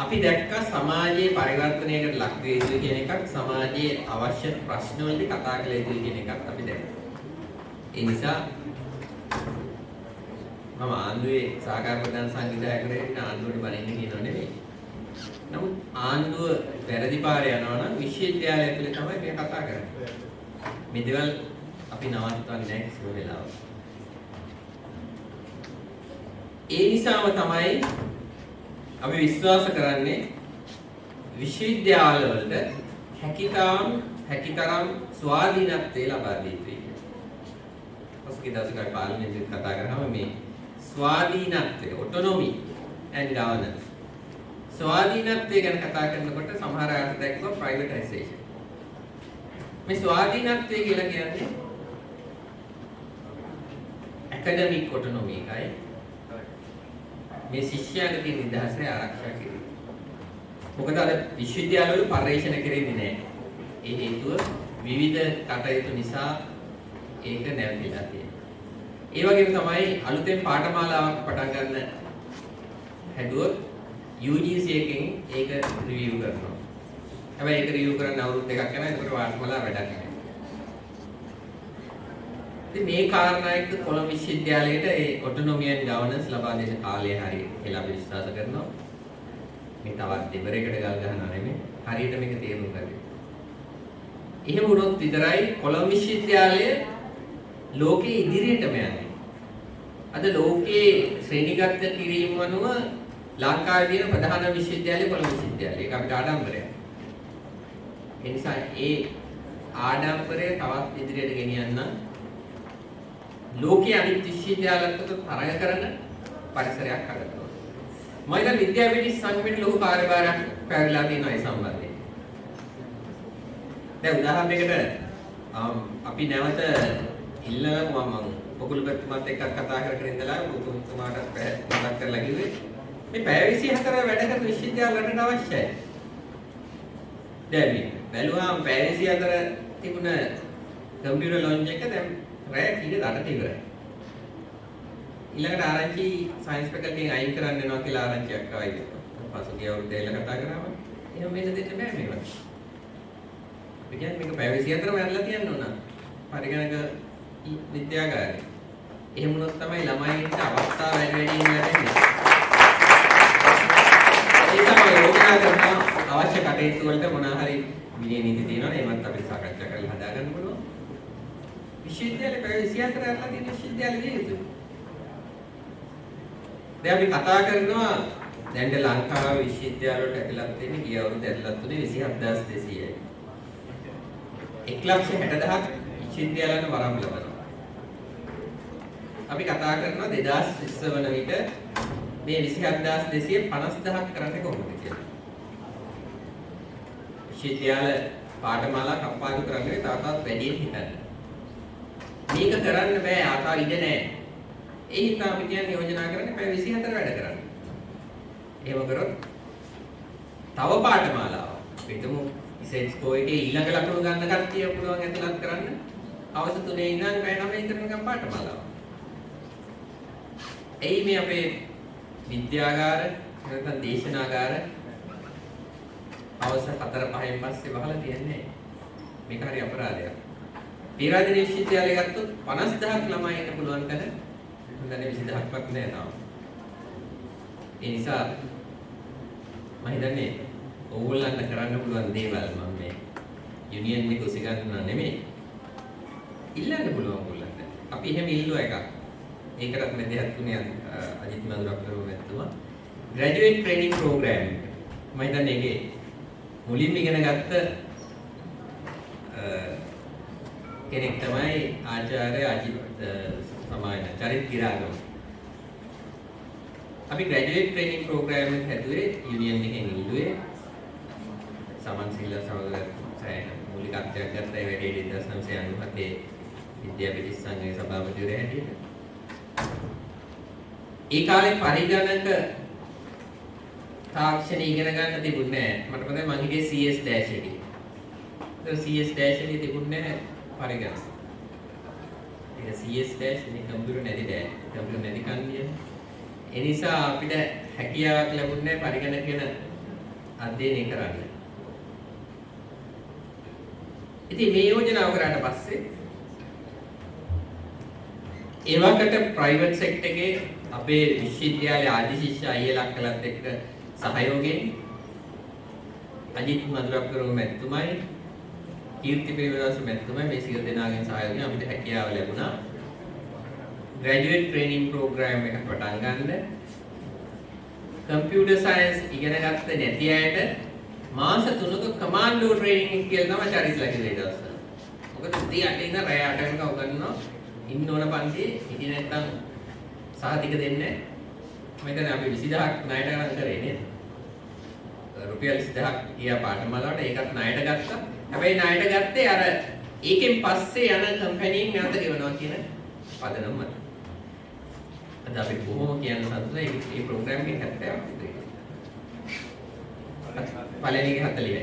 අපි දැක්ක සමාජයේ පරිවර්තනයකට ලක් වෙ යුතු කියන එකක් සමාජයේ අවශ්‍ය ප්‍රශ්න වලදී කතා කළ යුතු කියන එකක් අපි දැක්කා. ඒ නිසා මම ආණ්ඩුවේ සහකාර ප්‍රධාන සංවිධායකවරයෙක් ආණ්ඩුවට බනින්න කියනව නෙමෙයි. නමුත් ආණ්ඩුව වැරදි පාරේ යනවා නම් විශ්වවිද්‍යාලය ඇතුලේ තමයි මේ කතා කරන්නේ. මේ දේවල් අපි නවත්වන්නේ නැහැ කිසිම වෙලාවක. ඒ නිසාම තමයි අපි විශ්වාස කරන්නේ විශ්වවිද්‍යාල වලට හැකිතරම් ස්වාධීනත්වය ලබා දී යුතුයි කියලා. පසුගිය දවසක පාර්ලිමේන්තුවේ කතා කරාම මේ ස්වාධීනත්වය autonomy and governance ස්වාධීනත්වය ගැන කතා කරනකොට සමහර අය දැක්වුවා privatization. මේ ස්වාධීනත්වය කියලා කියන්නේ academic autonomy එකයි. මේ ශිෂ්‍යයාගේ තියෙන නිදහසේ ආරක්ෂා කිරීම. මොකද අර විශ්වවිද්‍යාලවල පරිශ්‍රණ කෙරෙන්නේ නැහැ. ඒ හේතුව විවිධ කටයුතු නිසා ඒක නැවතිලා තියෙනවා. ඒ වගේම තමයි අලුතෙන් පාඨමාලාවක් පටන් ගන්න හැදුවොත් UGC එකෙන් ඒක රිවිව් කරනවා. හැබැයි ඒක රිවිව් කරන්න අවුරුදු දෙකක් යනවා. ඒකට පාඨමාලා වැඩක් නැහැ. ඉතින් මේ කාරණා එක්ක කොළඹ විශ්වවිද්‍යාලයට ඒ ඔටොනොමි ඇන්ඩ් ගවර්නන්ස් ලබා දෙන කාලය හරිය කියලා අපි විශ්වාස කරනවා. මේ තවත් දෙබරයකට ගල් ගහනවා නෙමෙයි. හරියට මේක තේරුම් ගන්න. එහෙම වුණොත් විතරයි කොළඹ විශ්වවිද්‍යාලය ලෝකයේ ඉදිරියටම යන්නේ. අද ලෝකයේ ශ්‍රේණිගත කිරීම අනුව ලංකාවේ තියෙන ප්‍රධාන විශ්වවිද්‍යාලය කොළඹ විශ්වවිද්‍යාලය. ඒක අපිට ආඩම්බරයක්. ඒ නිසා ඒ ආඩම්බරය තවත් ඉදිරියට ගෙනියන්න ලෝකයේ අනිත් විශ්වවිද්‍යාලවලට තරඟ කරන පරිසරයක් හදනවා. මම ඉතින් විද්‍යාපීඨ සංගමයට ලොකු කාර්යභාරයක් පැවරලා තියෙනවා ඒ සම්බන්ධයෙන්. දැන් උදාහරණයකට අපි නැවත ඉල්ලනවා මම පොකුළුපැතුමත් එක්ක කතා කර ඉඳලා උතුම්තුමාට මතක් කරලා කිව්වේ මේ පැය 24 වැඩ කරන විශ්වවිද්‍යාල රටට අවශ්‍යයි. දැන් මේ බැලුවාම පැය 24 තිබුණ කම්පියුටර් ලොන්ච් එක දැන් රැ කීයද 8ට ඉවරයි. ඊළඟට ආරංචි සයන්ස් ෆැකල්ටියෙන් අයින් කරන්න වෙනවා කියලා ආරංචියක් ආවයි. පසුගිය අවුරුද්දේ ඉල්ල කතා කරාම එහෙම වෙන්න දෙන්න බෑ මේවට. ඒ කියන්නේ මේක පැය 24ම යන්නලා තියන්න ඕන. පරිගණක විද්‍යාගාරේ. එහෙම වුණොත් තමයි ළමයින්ට අවස්ථාව වැඩි වැඩියෙන් ලැබෙන්නේ. ඒ තමයි යෝජනා කරන අවශ්‍ය කටයුතු වලට මොනවා හරි විනය නීති තියෙනවනේ ඒවත් අපිට සාකච්ඡා කරලා හදාගන්න පුළුවන්. විශ්වවිද්‍යාලේ පැය 24 අරලා තියෙන විශ්වවිද්‍යාලෙ දිය යුතුයි. දැන් අපි කතා කරනවා දැන් ලංකාවේ විශ්වවිද්‍යාල වලට ඇතුළත් වෙන්නේ ගිය අවුරුද්ද ඇතුළත් වුණේ 27200යි. 1,60,000ක් විශ්වවිද්‍යාලවල වරම් ලබනවා. අපි කතා කරනවා 2020 වන විට මේ 27250ක් කරන්නේ කොහොමද කියලා. විශ්වවිද්‍යාල පාඨමාලා කප්පාදු කරන්නේ තාමත් වැඩියෙන් හිතන්න. මේක කරන්න බෑ ආකාර ඉඩ නැහැ. ඒ හින්දා අපි කියන්නේ යෝජනා කරන්නේ පැය 24 වැඩ කරන්න. එහෙම කරොත් තව පාඨමාලාවක් පිටුමු ඉසෙන්ස්කෝ එකේ ඊළඟ ලකුණු ගන්න කට්ටිය පුළුවන් ඇතුළත් කරන්න අවශ්‍ය 3 ඉඳන් පැය 9 ඉඳන් පාඨමාලාවක්. එයි මේ අපේ විද්‍යාගාර නැත්නම් දේශනාගාර අවශ්‍ය 4-5න් පස්සේ වහලා තියන්නේ. මේක හරි අපරාධයක්. පීරාදෙණිය විශ්වවිද්‍යාලය ගත්තොත් 50000ක් ළමයි ඉන්න පුළුවන් තැන හොඳනේ 20000ක්වත් නෑ තාම. ඒ නිසා මම හිතන්නේ ඕගොල්ලන්ට කරන්න පුළුවන් දේවල් මම මේ යුනියන් එක උසිගන්නවා නෙමෙයි. ඉල්ලන්න පුළුවන් ඕගොල්ලන්ට. අපි එහෙම ඉල්ලුවා එකක්. ඒකටත් මේ දෙයක් තුනේ අජිත් මදුරක්කර මැතිතුමා graduate training program මම හිතන්නේ ඒකේ මුලින්ම ඉගෙන ගත්ත කෙනෙක් තමයි ආචාර්ය අජිත් සමායන චරිත් ගිරාගම. අපි ග්‍රැජුවේට් ට්‍රේනින් ප්‍රෝග්‍රෑම් එක හැදුවේ යුනියන් එකෙන් ඉල්ලුවේ සමන් සිල්ල සමග සෑහෙන මූලිකත්වයක් ගත්තා ඒ වැඩේ 1997 විද්‍යාපීඨ සංඝයේ සභාපතිවරයා හැටියට. ඒ කාලේ පරිගණක තාක්ෂණ ඉගෙන ගන්න තිබුණේ නැහැ. මට මතකයි මං හිටියේ CS dash එකේ. ඒක CS dash එකේ තිබුණේ නැහැ පරිගණක. ඒක CS dash නේ කම්පියුටර් නැති dash. කම්පියුටර් නැති කන්දිය. ඒ නිසා අපිට හැකියාවක් ලැබුණේ පරිගණක ගැන අධ්‍යයනය කරන්න. ඉතින් මේ යෝජනාව කරාට පස්සේ ඒ වකට ප්‍රයිවට් සෙක්ටර් එකේ අපේ විශ්වවිද්‍යාලයේ ආදි ශිෂ්‍ය අයියලා කළත් එක්ක සහයෝගයෙන් අජිත් මදුරක්කර මැතිතුමයි කීර්ති පෙරේරාස මැතිතුමයි මේ සියලු දෙනාගෙන් සහයෝගයෙන් අපිට හැකියාව ලැබුණා ග්‍රැජුවේට් ට්‍රේනින් ප්‍රෝග්‍රෑම් එකක් පටන් ගන්න. කම්පියුටර් සයන්ස් ඉගෙන ගත්ත නැති අයට මාස 3ක කමාන්ඩෝ ට්‍රේනින් එක කියලා තමයි චරිතලා කියලා දවස්වල. මොකද උදේ 8 ඉඳන් රෑ 8 වෙනකම් උගන්වනවා. ඉන්න ඕන පන්තියේ හිටියේ නැත්තම් සහතික දෙන්නේ නැහැ. මම හිතන්නේ අපි 20000ක් ණයට ගන්න කරේ නේද? රුපියල් 20000ක් ගියා පාඨමාලාවට ඒකත් ණයට ගත්තා. හැබැයි ණයට ගත්තේ අර ඒකෙන් පස්සේ යන කම්පැනියෙන් නැවත ගෙවනවා කියන පදනම මත. අද අපි බොහොම කියන්න සතුටුයි මේ ප්‍රෝග්‍රෑම් එකේ 70ක් විතර. පළවෙනි එක 40යි.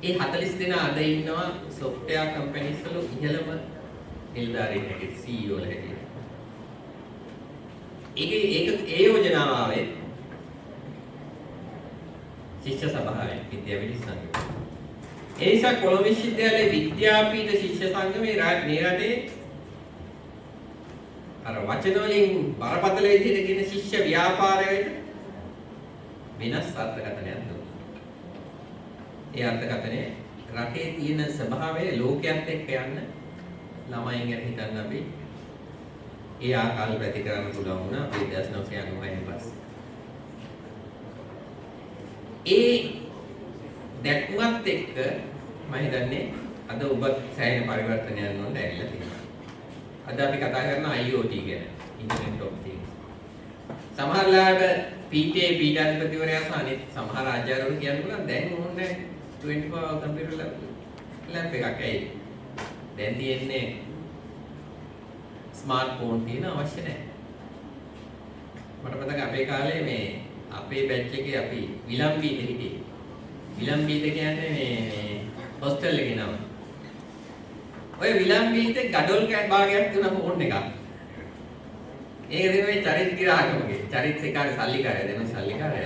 ඒ 40 දෙනා අද ඉන්නවා software companies වල ඉහළම නිලධාරීන් හැටියට CEO ලා හැටියට. ඒ යෝජනාව ආවේ ශිෂ්‍ය සභාවෙන් විද්‍යාපීඨ සංගමයෙන්. ඒ නිසා කොළඹ විශ්වවිද්‍යාලයේ විද්‍යාපීඨ ශිෂ්‍ය සංගමේ මේ රටේ අර වචන වලින් බරපතල විදිහට කියන ශිෂ්‍ය ව්‍යාපාරයට වෙනස් අර්ථකථනයක් දුන්නා. ඒ අර්ථකථනය රටේ තියෙන ස්වභාවය ලෝකයක් එක්ක යන්න ළමයින් ගැන හිතන්න අපි ඒ ආකාර ප්‍රතිකරණ පුළුවන් වුණා 1996 පස්සේ. ඒ දැක්මත් එක්ක මම හිතන්නේ අද ඔබ සෑහෙන පරිවර්තනයක් නෝන ඇවිල්ලා තියෙනවා. අද අපි කතා කරන IoT ගැන, Internet of Things. සමහර ලාට PTA පීඨාධිපතිවරයා සහ අනිත් සමහර ආචාර්යවරු කියන්න පුළුවන් දැන් ඕනේ 24 hour computer lab එකක් ඇයි. දැන් තියෙන්නේ ස්මාර්ට්ෆෝන් තියෙන අවශ්‍ය නැහැ. මට මතක අපේ කාලේ මේ අපේ බැච් එකේ අපි විලම්බීත හිටියේ. විලම්බීත කියන්නේ මේ හොස්ටල් එකේ නම. ඔය විලම්බීතේ ගඩොල් භාගයක් තුන ෆෝන් එකක්. ඒක දෙන්නේ චරිත් ගිරාගමගේ. චරිත් එකාගේ සල්ලිකාරය දෙන සල්ලිකාරය.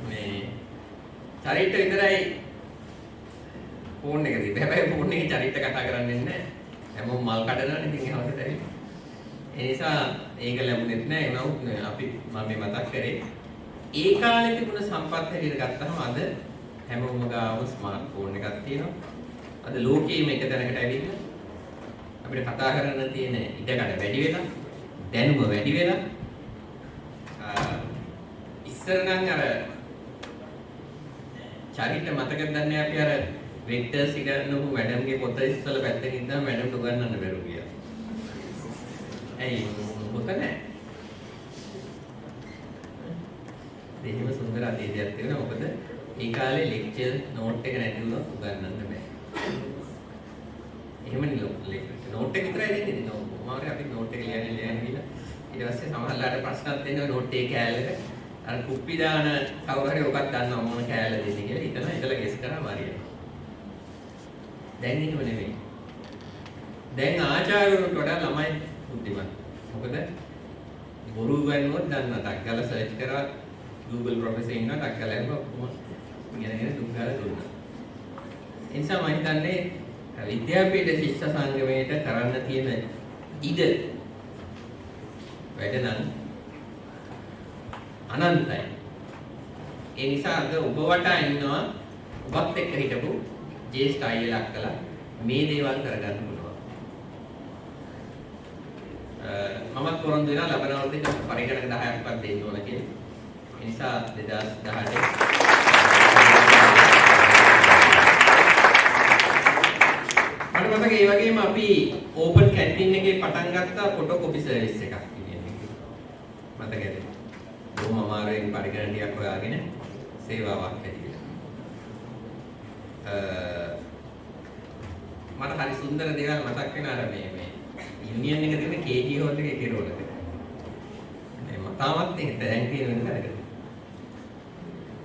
මේ චරිත විතරයි ෆෝන් එක තිබ්බේ. හැබැයි ෆෝන් එකේ චරිත කතා කරන්නේ නැහැ. හැමෝම මල් කඩනවනේ ඉතින් ඒ අවශ්‍යයි. ඒ නිසා ඒක ලැබුණෙත් නැහැ. ඒ වුණත් අපි මම මේ මතක් කරේ ඒ කාලේ තිබුණ සම්පත් හැටියට ගත්තහම අද හැමෝම ගාව ස්මාර්ට්ෆෝන් එකක් තියෙනවා. අද ලෝකයේම එක තැනකට ඇවිල්ලා අපිට කතා කරන්න තියෙන ඉඩකඩ වැඩි වෙලා දැනුම වැඩි වෙලා ඉස්සර නම් අර චරිත මතක දන්නේ අපි අර වෙක්ටර්ස් ඉගෙනනු මැඩම්ගේ පොත ඉස්සලා පැත්තකින් ඉඳන් මැඩම්ට උගන්වන්න බැරුව ගියා. ඇයි මොකද නැහැ? දෙහිම සුන්දර අතීතයක් තියෙනවා. මොකද ඒ කාලේ ලෙක්චර් නෝට් එක නැති වුණොත් උගන්වන්න බෑ. එහෙමනේ නෝට් එක විතරයි දෙන්නේ. මොමාරි අපි නෝට් එක ලියන්නේ ගිහලා ඊට පස්සේ සමහරලාට ප්‍රශ්නත් දෙනවා නෝට් එකේ කෑල්ලක අර කුප්පි දාන කවුරු හරි ඔකක් දන්නවා මොන කෑල්ල දෙන්නේ කියලා හිතනවා ඉතලා ගෙස් කරා මාරියා. දැන් එහෙම නෙමෙයි. දැන් ආචාර්යවරුන්ට වඩා ළමයි බුද්ධිමත්. මොකද බොරු ගන්නවත් දන්නා ටක් ගාලා සර්ච් කරා Google ප්‍රොෆෙසර් ඉන්නවා ටක් ගාලා කොහොම ඉගෙන දුක් ගාලා දුන්නා. ඒ නිසා මම හිතන්නේ විද්‍යාපීඨ ශිෂ්‍ය සංගමයට කරන්න තියෙන ඉඩ වැඩ නම් අනන්තයි. ඒ නිසා අද ඔබ වටා ඉන්නවා ඔබත් එක්ක හිටපු ජේෂ්ඨ අයියලා අක්කලා මේ දේවල් කරගන්න පුළුවන්. මමත් පොරොන්දු වෙනවා ලබන අවුරුද්දේ පරිගණක 10ක්වත් දෙන්න ඕන කියලා. ඒ නිසා 2018 මට මතකයි ඒ වගේම අපි ඕපන් කැන්ටින් එකේ පටන් ගත්තා ෆොටෝකොපි සර්විස් එකක් කියන්නේ. මතකද? බොහොම අමාරුවෙන් පරිගණන ටිකක් හොයාගෙන සේවාවක් හැටියට. මට හරි සුන්දර දේවල් මතක් වෙනවා අර මේ යුනියන් එක තියෙන KG හෝල් එකේ කෙරවලද. මේ මතාවත් ඒක දැන් කියන වෙනදකට.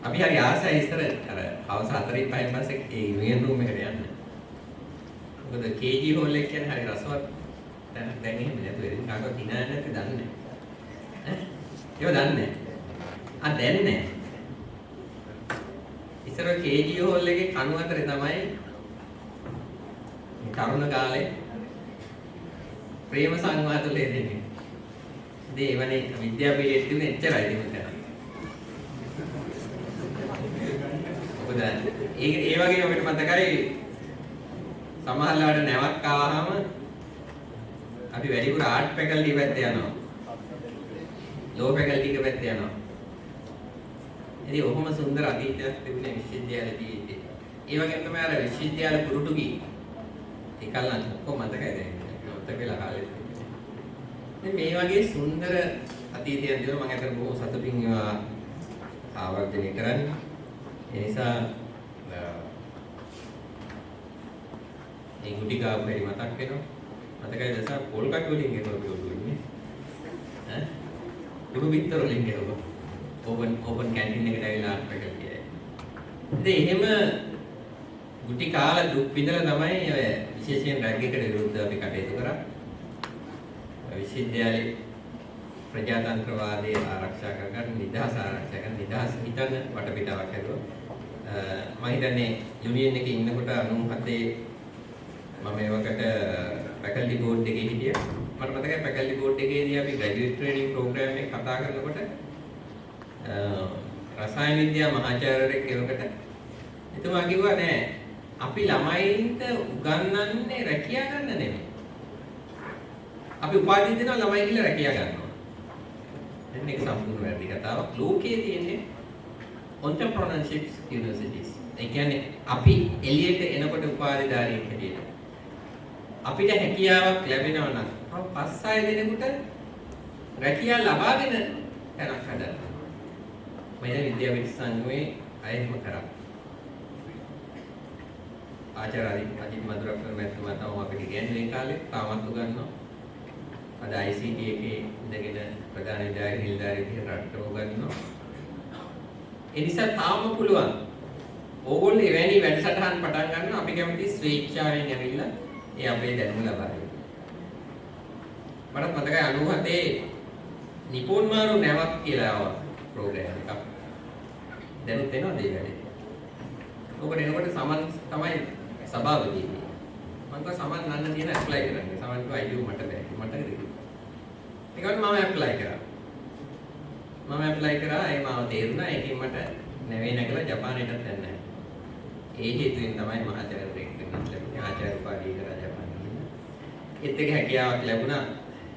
අපි හරි ආසයි ඉස්සර අර හවස 4න් 5න් පස්සේ ඒ යුනියන් රූම් එකට යන්න. මොකද KG හෝල් එක කියන්නේ හරි රසවත් දැන් එහෙම නේද වෙරින් කාටවත් හිනා නැති දන්නේ. ඈ ඒව දන්නේ. දැන් නෑ. ඉස්සර KG හෝල් එකේ කණු අතරේ තමයි තරුණ කාලේ ප්‍රේම සංවාද ලැබෙන්නේ. දේවනේ විද්‍යාපීඨයේ තිබුණ එච්චරයි දෙමතන. මොකද ඒ වගේ අපිට මතකයි සමහරවිට නැවක් ආවම අපි වැඩිපුර ආර්ට් ෆැකල්ටි පැත්තේ යනවා. ලෝ ෆැකල්ටි එක පැත්තේ යනවා. ඉතින් ඔහොම සුන්දර අතීතයක් තිබුණේ විශ්වවිද්‍යාලයේදී. ඒ වගේම තමයි අර විශ්වවිද්‍යාල පුරුටු ගී. ඒකල් නම් කොහොම මතකයි දැන්. මතක වෙලා කාලේ. මේ වගේ සුන්දර අතීතයක් දින මම අතන බොහොම සතුටින් ඒවා ආවර්ජනය කරන්නේ. ඒ නිසා ඒ ගුටි ගාව බැරි මතක් වෙනවා. මතකයි දැන් පොල් කට් වලින් ගෙනව දුන්නේ. ඈ? දුරු විතර වලින් ගෙනව. ඕපන් කැන්ටින් එකට ඇවිල්ලා ආර්ට් ෆැකල්ටි එකේ. ඉතින් එහෙම ගුටි කාලා දුක් විඳලා තමයි ඔය විශේෂයෙන් රැග් එකට විරුද්ධව අපි කටයුතු කරා. විශ්වවිද්‍යාලේ ප්‍රජාතන්ත්‍රවාදයේ ආරක්ෂා කරගන්න නිදහස ආරක්ෂා කරන නිදහස් හිතන වටපිටාවක් හැදුවා. මම හිතන්නේ යුනියන් එකේ ඉන්නකොට 97 මම ඒවකට ෆැකල්ටි බෝඩ් එකේ හිටියා. මට මතකයි ෆැකල්ටි බෝඩ් එකේදී අපි ග්‍රැජුවේට් ට්‍රේනින් ප්‍රෝග්‍රෑම් එක කතා කරනකොට රසායන විද්‍යා මහාචාර්යවරයෙක් ඒවකට එතුමා කිව්වා නෑ අපි ළමයින්ට උගන්වන්නේ රැකියා ගන්න නෙමෙයි. අපි උපාධිය දෙනවා ළමයි කියලා රැකියා ගන්නවා. එන්න එක සම්පූර්ණ වැරදි කතාවක්. ලෝකයේ තියෙන්නේ entrepreneurship universities. ඒ කියන්නේ අපි එළියට එනකොට උපාධිධාරියෙක් හැටියට අපිට හැකියාවක් ලැබෙනවා නම් තව 5-6 දෙනෙකුට රැකියාව ලබාගෙන යනක් හදන්න. මම විද්‍යාවිද්‍යා සංගමයේ අයම කරා. ආචාර්ය අජිත් මදුරක්ෂර මහත්මයා තමයි අපිට ඉගෙනුනේ කාලේ තාමත් උගන්වනවා. අද ICT එකේ ඉඳගෙන ප්‍රධාන විද්‍යාලයේ නිලධාරී විදිහට රටට උගන්වනවා. ඒ නිසා තාම පුළුවන්. ඕගොල්ලෝ එවැනි වැඩසටහන් පටන් ගන්න අපි කැමති ස්වේච්ඡාවෙන් ඇවිල්ලා ඒ අපේ දැනුම ලබා දෙන්න. මට මතකයි 97 නිපොන් මාරු නැවක් කියලා ආවා ප්‍රෝග්‍රෑම් එකක්. දැනුත් එනවද ඒ වැඩේ? ඔකට එනකොට සමන් තමයි සභාපතියනේ. මම කිව්වා සමන් නන්න තියෙන ඇප්ලයි කරන්න. සමන් කිව්වා අයියෝ මට බෑ. මට කිව්වා. ඒකත් මම ඇප්ලයි කරා. මම ඇප්ලයි කරා ඒ මාව තේරුණා. ඒකෙන් මට නැවේ නැගලා ජපානයටත් යන්න. ඒ හේතුවෙන් තමයි මහාචාර්යවරයෙක් වෙන්න ලැබුණේ. ආචාර්ය උපාධිය කරා ජපානයේ ගිහින්. ඒත් එක හැකියාවක් ලැබුණා.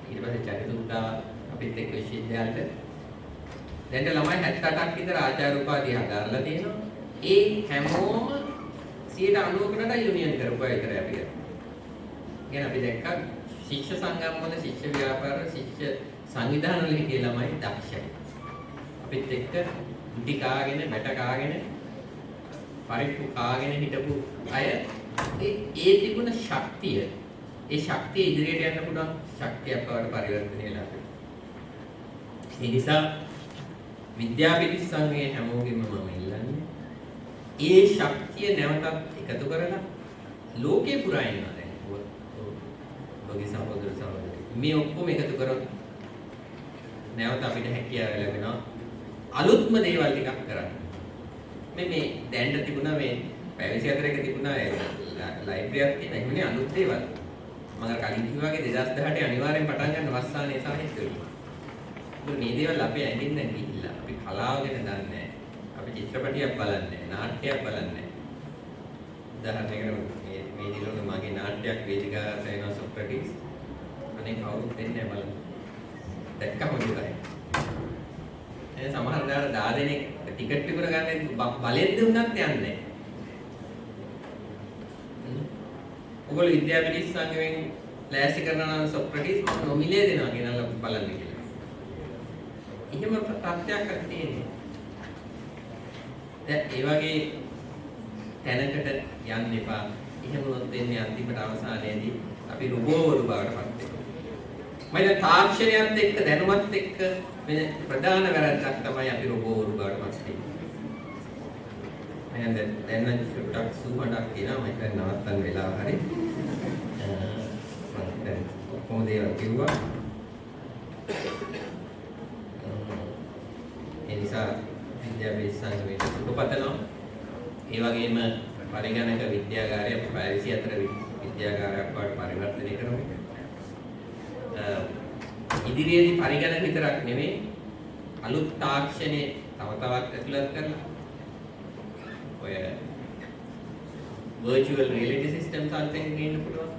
ඊට පස්සේ චරිතුත්තා අපිත් එක්ක විශ්වවිද්‍යාලයට දැන් ළමයි 78ක් විතර ආචාර්ය උපාධිය හදාarලා තියෙනවා. ඒ හැමෝම 90%කට යුනියන් කරපුවා විතරයි අපි කරන්නේ. ගැන අපි දැක්කා ශිෂ්‍ය සංගම් වල ශිෂ්‍ය ව්‍යාපාර ශිෂ්‍ය සංවිධාන වල හිටිය ළමයි දක්ෂයි. අපිත් එක්ක මුටි කාගෙන බැට කාගෙන පරිප්පු කාගෙන හිටපු අය ඒ තිබුණ ශක්තිය ඒ ශක්තිය ඉදිරියට යන්න පුළුවන් ශක්තියක් බවට පරිවර්තනය වෙලා තියෙනවා. ඒ නිසා විද්‍යාපීඨ සංඝයේ හැමෝගෙම මම ඉල්ලන්නේ ඒ ශක්තිය නැවතත් එකතු කරලා ලෝකේ පුරා ඉන්නවා දැන්. ඔබගේ සහෝදර සහෝදරයෝ මේ ඔක්කොම එකතු කරොත් නැවත අපිට හැකියාව ලැබෙනවා අලුත්ම දේවල් ටිකක් කරන්න. මේ දැන් තිබුණා මේ පැවිසි අතර එක තිබුණා ලයිබ්‍රරියක් තියෙන එහෙමනේ අලුත් දේවල්. මම කලින් කිව්වා වගේ 2018 අනිවාර්යෙන් පටන් ගන්න වස්සානේ සාහිත්‍ය වලින්. මේ දේවල් අපේ ඇඟින් දැන් ගිහිල්ලා අපි කලාව ගැන දන්නේ නැහැ. අපි චිත්‍රපටියක් බලන්නේ නාට්‍යයක් බලන්නේ. උදාහරණයකට මේ දිනවල මගේ නාට්‍යයක් වේදිකාවට එනවා සොක්‍රටිස්. අනේ කවුරුත් දෙන්නේ නැහැ බලන්න. දැක්කම ඉවරයි. ඒ සමහර දාලා 10 දෙනෙක් ටිකට් විකුණ ගන්න බලෙන් දුන්නත් යන්නේ නැහැ. ඔබ ඔයගොල්ලෝ විද්‍යාපීඨ සංගමයෙන් ලෑස්ති කරනවා නම් සොක්‍රටිස් මම නොමිලේ දෙනවා කියනවා බලන්න කියලා. එහෙම තත්ත්වයක් අද තියෙන්නේ. දැන් ඒ වගේ තැනකට යන්න එපා. එහෙම වුණොත් වෙන්නේ අන්තිමට අවසානයේදී අපි රොබෝවරු බවට පත් වෙනවා. මම තාක්ෂණයත් එක්ක දැනුමත් එක්ක වෙන ප්‍රධාන වැරද්දක් තමයි අපි රොබෝවරු බවට පත් වෙන්නේ. මම දැන් නම් ටිකක් සුවඩක් කියනවා මම දැන් නවත්තන්න වෙලාව හරි. මම දැන් කොහොමද ඒවා කිව්වා. ඒ නිසා විද්‍යාපීඨ සංගමයේ සුබපතනවා. ඒ වගේම පරිගණක විද්‍යාගාරය අපි 24 විද්‍යාගාරයක් බවට පරිවර්තනය කරමු. ඉදිරියේදී පරිගණක විතරක් නෙමෙයි අලුත් තාක්ෂණයේ තව තවත් ඇතුළත් කරලා ඔය virtual reality systems අල්පෙන් ගේන්න පුළුවන්.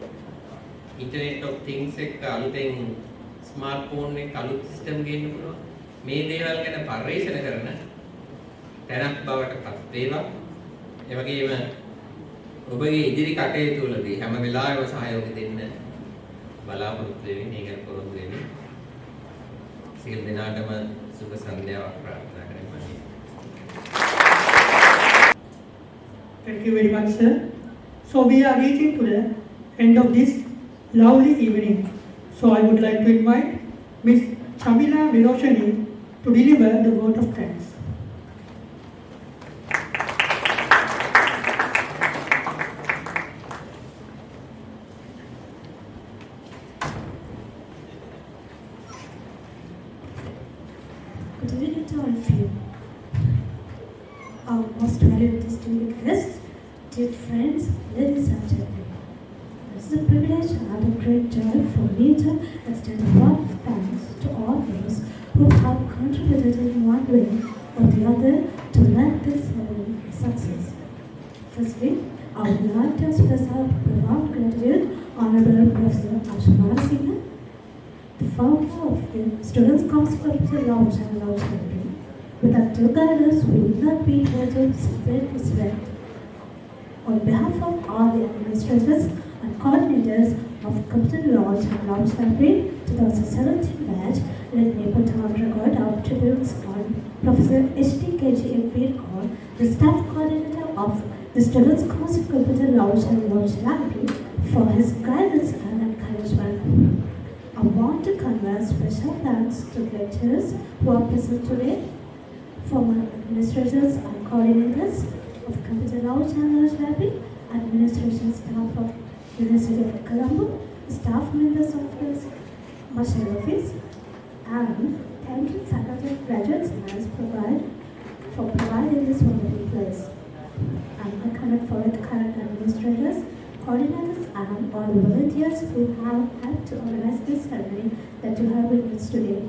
Internet of Things එක අලුතෙන් smartphone එක අලුත් system ගේන්න පුළුවන්. මේ දේවල් ගැන පරිශන කරන තැනක් බවට පත් වේවා. ඒ වගේම ඔබගේ ඉදිරි කටයුතු වලදී හැම වෙලාවෙම සහයෝගය දෙන්න බලාපොරොත්තු වෙමින් ඒක පොරොන්දු වෙමින් සියලු දෙනාටම සුබ සන්ධ්‍යාවක් ප්‍රාර්ථනා කරමි. Thank you very much, sir. So we are reaching to the end of this lovely evening. So I would like to invite Ms. Chamila Viroshani to deliver the vote of thanks. Good evening to all of you. Our most valued distinguished guests, dear friends, ladies and gentlemen. It is a privilege and a great joy for me to extend a word of thanks to all those who have contributed in one way or the other to make this ceremony a success. Firstly, I would like to express our profound gratitude Honorable Professor Ashumara Singh, the founder of the Students' Council of the Lounge and Lounge Library. Without your guidance, we would not be able to spread this fact. On behalf of all the administrators and coordinators of Computer Lounge and Lounge Library 2017 batch, let me put on record our tributes on Professor H.T.K.G. Empire Kaur, the staff coordinator of the Students' Council Computer Lounge and Lounge Library, for his guidance and encouragement. I want to convey special thanks to the lecturers who are present today, former administrators and coordinators of Computer Lounge and Lounge Library, administration staff of University of Colombo, staff members of the Marshall Office, and thank you faculty and graduates for providing this wonderful place. And I cannot forget current administrators, coordinators, and all volunteers who have helped to organize this ceremony that you have witnessed today.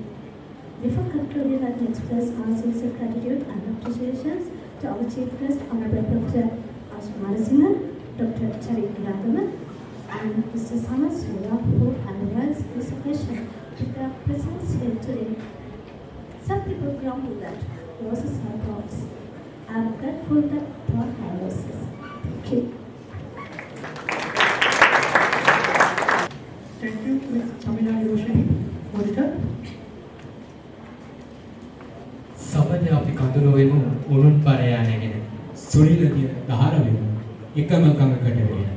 Before concluding, let me express our sincere gratitude and appreciations to our Chief Guest, Honorable Professor Ashumara Singh, Dr. Charit Raghavan, and Mr. Samas Sura, who analyzed this occasion with their presence here today. Some people grumble that roses are thorns. I am grateful that thorns are roses. Thank you. Thank you, Ms. Chamila Viroshani. Monitor. සමද අපි කඳුළු වෙමු උණුන් පරයා නැගෙන සුනිලදිය දහර වෙමු එකම ගඟකට වෙන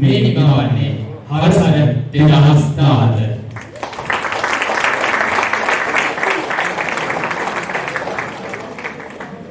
මේ නිමවන්නේ හරසර 2014